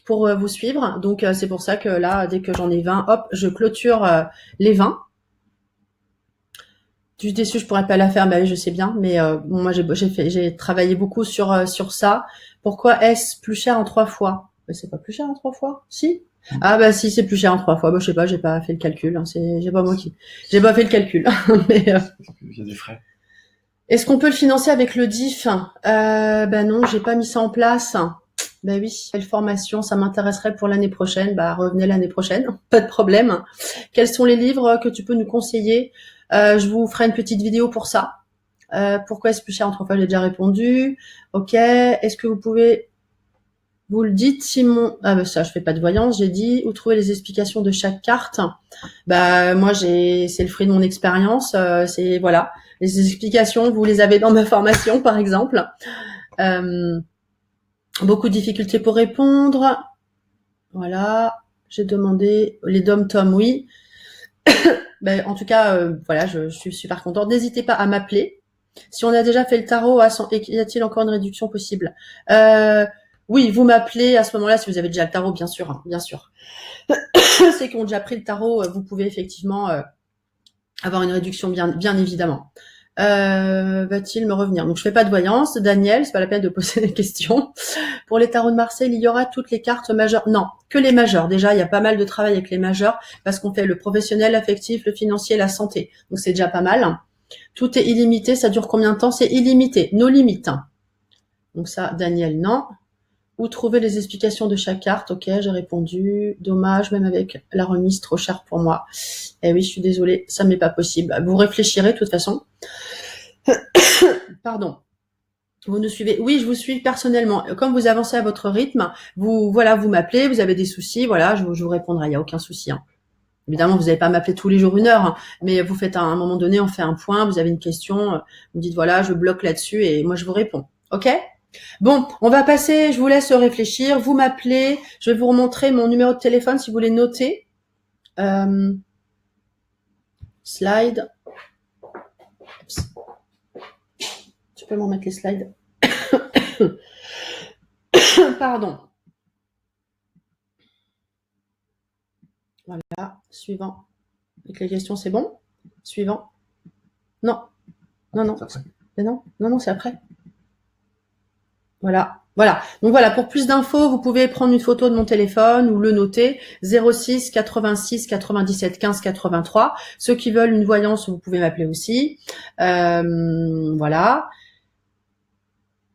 pour vous suivre. Donc, c'est pour ça que là, dès que j'en ai 20, hop, je clôture les 20. Je suis déçue, je pourrais pas la faire, bah oui, je sais bien, mais bon, moi j'ai travaillé beaucoup sur ça. Pourquoi est-ce plus cher en 3 fois? Bah, c'est pas plus cher en 3 fois, si? Ah bah si, c'est plus cher en 3 fois. Bah je sais pas, j'ai pas fait le calcul. Hein, j'ai pas fait le calcul. Mais Il y a des frais. est-ce qu'on peut le financer avec le DIF? Bah non, j'ai pas mis ça en place. Bah oui, quelle formation, ça m'intéresserait pour l'année prochaine. Bah revenez l'année prochaine, pas de problème. Quels sont les livres que tu peux nous conseiller? Je vous ferai une petite vidéo pour ça. Pourquoi est-ce plus cher en 3 fois? J'ai déjà répondu. Ok. Est-ce que vous pouvez, vous le dites, Simon? Ah bah ça, je fais pas de voyance. J'ai dit où trouver les explications de chaque carte. Bah moi c'est le fruit de mon expérience. C'est voilà, les explications, vous les avez dans ma formation par exemple. Beaucoup de difficultés pour répondre. Voilà. J'ai demandé les dom-tom, oui. Ben, en tout cas, voilà, je suis super contente. N'hésitez pas à m'appeler. Si on a déjà fait le tarot, y a-t-il encore une réduction possible? Oui, vous m'appelez à ce moment-là si vous avez déjà le tarot, bien sûr, hein, bien sûr. Ceux qui ont déjà pris le tarot, vous pouvez effectivement avoir une réduction, bien évidemment. Va-t-il me revenir? Donc je fais pas de voyance. Daniel, c'est pas la peine de poser des questions. Pour les tarots de Marseille, il y aura toutes les cartes majeures? Non, que les majeures. Déjà, il y a pas mal de travail avec les majeures parce qu'on fait le professionnel, l'affectif, le financier, la santé. Donc c'est déjà pas mal. Tout est illimité. Ça dure combien de temps? C'est illimité. Nos limites. Donc ça, Daniel, non. Où trouver les explications de chaque carte? Ok, j'ai répondu. Dommage, même avec la remise, trop cher pour moi. Eh oui, je suis désolée, ça m'est pas possible. Vous réfléchirez de toute façon. Pardon. Vous nous suivez? Oui, je vous suis personnellement. Comme vous avancez à votre rythme, vous m'appelez, vous avez des soucis, voilà, je vous répondrai, il n'y a aucun souci. Hein. Évidemment, vous n'allez pas m'appeler tous les jours 1 heure, hein, mais vous faites à un moment donné, on fait un point, vous avez une question, vous me dites voilà, je bloque là-dessus et moi je vous réponds. Ok? Bon, on va passer, je vous laisse réfléchir, vous m'appelez, je vais vous remontrer mon numéro de téléphone si vous voulez noter. Slide. Tu peux m'en mettre les slides? Pardon. Voilà, suivant. Avec les questions, c'est bon? Suivant. Non. Non, c'est après. Voilà. Donc voilà, pour plus d'infos, vous pouvez prendre une photo de mon téléphone ou le noter. 06 86 97 15 83. Ceux qui veulent une voyance, vous pouvez m'appeler aussi. Voilà.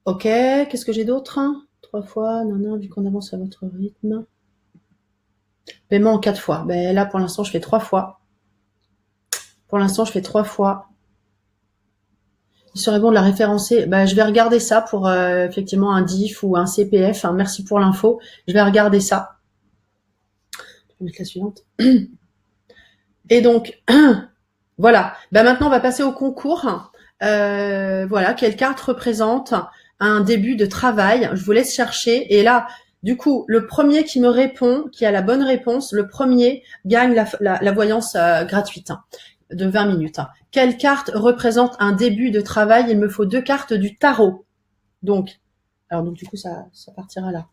Ok, qu'est-ce que j'ai d'autre? 3 fois, non, vu qu'on avance à votre rythme. Paiement en 4 fois. Ben là, pour l'instant, je fais 3 fois. Il serait bon de la référencer. Ben, je vais regarder ça pour effectivement un DIF ou un CPF. Hein. Merci pour l'info. Je vais regarder ça. Je vais mettre la suivante. Et donc, voilà. Ben maintenant, on va passer au concours. Voilà, quelle carte représente un début de travail? Je vous laisse chercher. Et là, du coup, le premier qui me répond, qui a la bonne réponse, le premier gagne la voyance gratuite de 20 minutes. Quelle carte représente un début de travail? Il me faut 2 cartes du tarot. Donc du coup, ça partira là.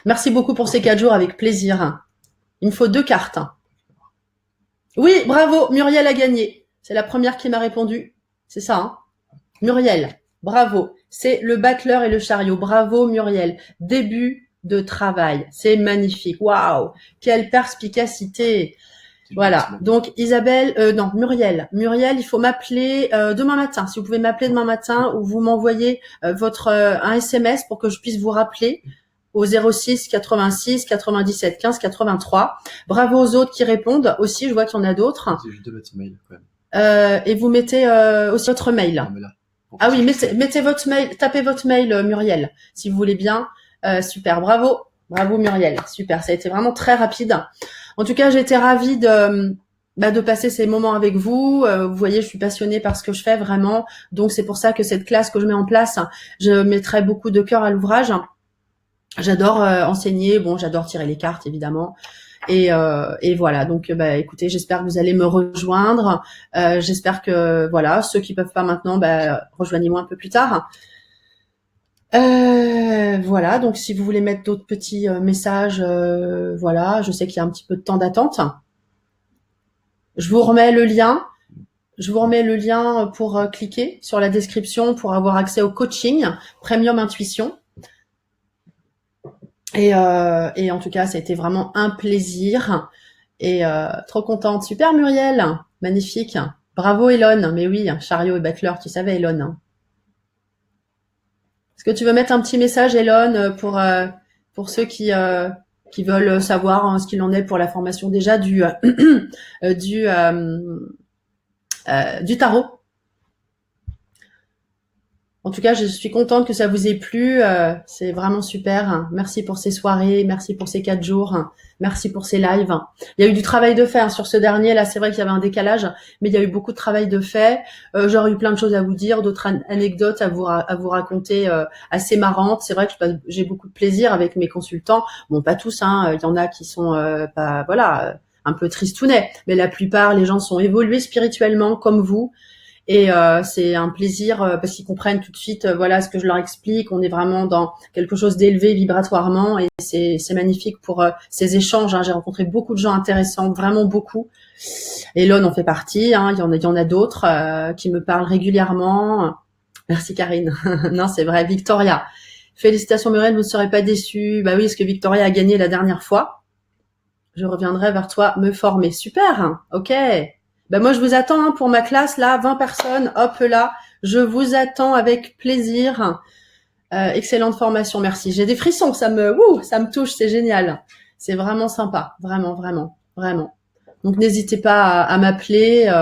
Merci beaucoup pour ces 4 jours, avec plaisir. Il me faut 2 cartes. Oui, bravo, Muriel a gagné. C'est la première qui m'a répondu. C'est ça, hein? Muriel, bravo. C'est le battleur et le chariot. Bravo, Muriel. Début de travail. C'est magnifique. Waouh, quelle perspicacité. Voilà. Donc Isabelle, non, Muriel. Muriel, il faut m'appeler demain matin. Si vous pouvez m'appeler demain matin ou vous m'envoyez un SMS pour que je puisse vous rappeler au 06 86 97 15 83. Bravo aux autres qui répondent aussi. Je vois qu'il y en a d'autres. C'est juste de mettre son mail quand même. Et vous mettez aussi votre mail. Non, mais là, Ah oui, mettez votre mail, tapez votre mail, Muriel, si vous voulez bien. Super, bravo, bravo Muriel, super, ça a été vraiment très rapide. En tout cas, j'ai été ravie de passer ces moments avec vous. Vous voyez, je suis passionnée par ce que je fais vraiment, donc c'est pour ça que cette classe que je mets en place, je mettrai beaucoup de cœur à l'ouvrage. J'adore enseigner, bon, j'adore tirer les cartes évidemment. Et voilà, donc écoutez, j'espère que vous allez me rejoindre. J'espère que voilà, ceux qui peuvent pas maintenant, rejoignez-moi un peu plus tard. Voilà, donc si vous voulez mettre d'autres petits messages, voilà, je sais qu'il y a un petit peu de temps d'attente. Je vous remets le lien. Je vous remets le lien pour cliquer sur la description pour avoir accès au coaching Premium Intuition. Et en tout cas, ça a été vraiment un plaisir et trop contente. Super Muriel, magnifique. Bravo Elon, mais oui, chariot et battleur, tu savais Elon. Est-ce que tu veux mettre un petit message Elon pour ceux qui veulent savoir ce qu'il en est pour la formation déjà du tarot? En tout cas, je suis contente que ça vous ait plu. C'est vraiment super. Merci pour ces soirées. Merci pour ces 4 jours. Merci pour ces lives. Il y a eu du travail de fait sur ce dernier. Là, c'est vrai qu'il y avait un décalage, mais il y a eu beaucoup de travail de fait. J'aurais eu plein de choses à vous dire, d'autres anecdotes à vous raconter assez marrantes. C'est vrai que j'ai beaucoup de plaisir avec mes consultants. Bon, pas tous. Il y en a qui sont pas, voilà, un peu tristounets, mais la plupart, les gens sont évolués spirituellement comme vous. Et c'est un plaisir parce qu'ils comprennent tout de suite voilà ce que je leur explique. On est vraiment dans quelque chose d'élevé vibratoirement et c'est magnifique pour ces échanges. J'ai rencontré beaucoup de gens intéressants, vraiment beaucoup. Elon en fait partie. Il y en a d'autres qui me parlent régulièrement. Merci Karine. Non, c'est vrai. Victoria, félicitations Muriel, vous ne serez pas déçue. Bah oui, parce que Victoria a gagné la dernière fois. Je reviendrai vers toi me former. Super. Ok. Moi, je vous attends pour ma classe, là, 20 personnes, hop là, je vous attends avec plaisir. Excellente formation, merci. J'ai des frissons, ça me touche, c'est génial. C'est vraiment sympa, vraiment, vraiment, vraiment. Donc, n'hésitez pas à m'appeler.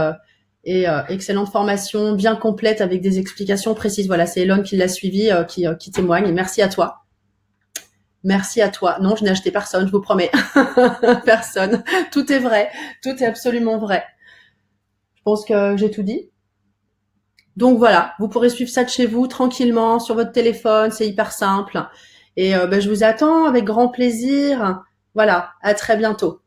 Excellente formation, bien complète, avec des explications précises. Voilà, c'est Elon qui l'a suivi, qui témoigne. Merci à toi. Merci à toi. Non, je n'ai acheté personne, je vous promets. Personne. Tout est vrai. Tout est absolument vrai. Je pense que j'ai tout dit. Donc voilà, vous pourrez suivre ça de chez vous tranquillement sur votre téléphone, c'est hyper simple. Et je vous attends avec grand plaisir. Voilà, à très bientôt.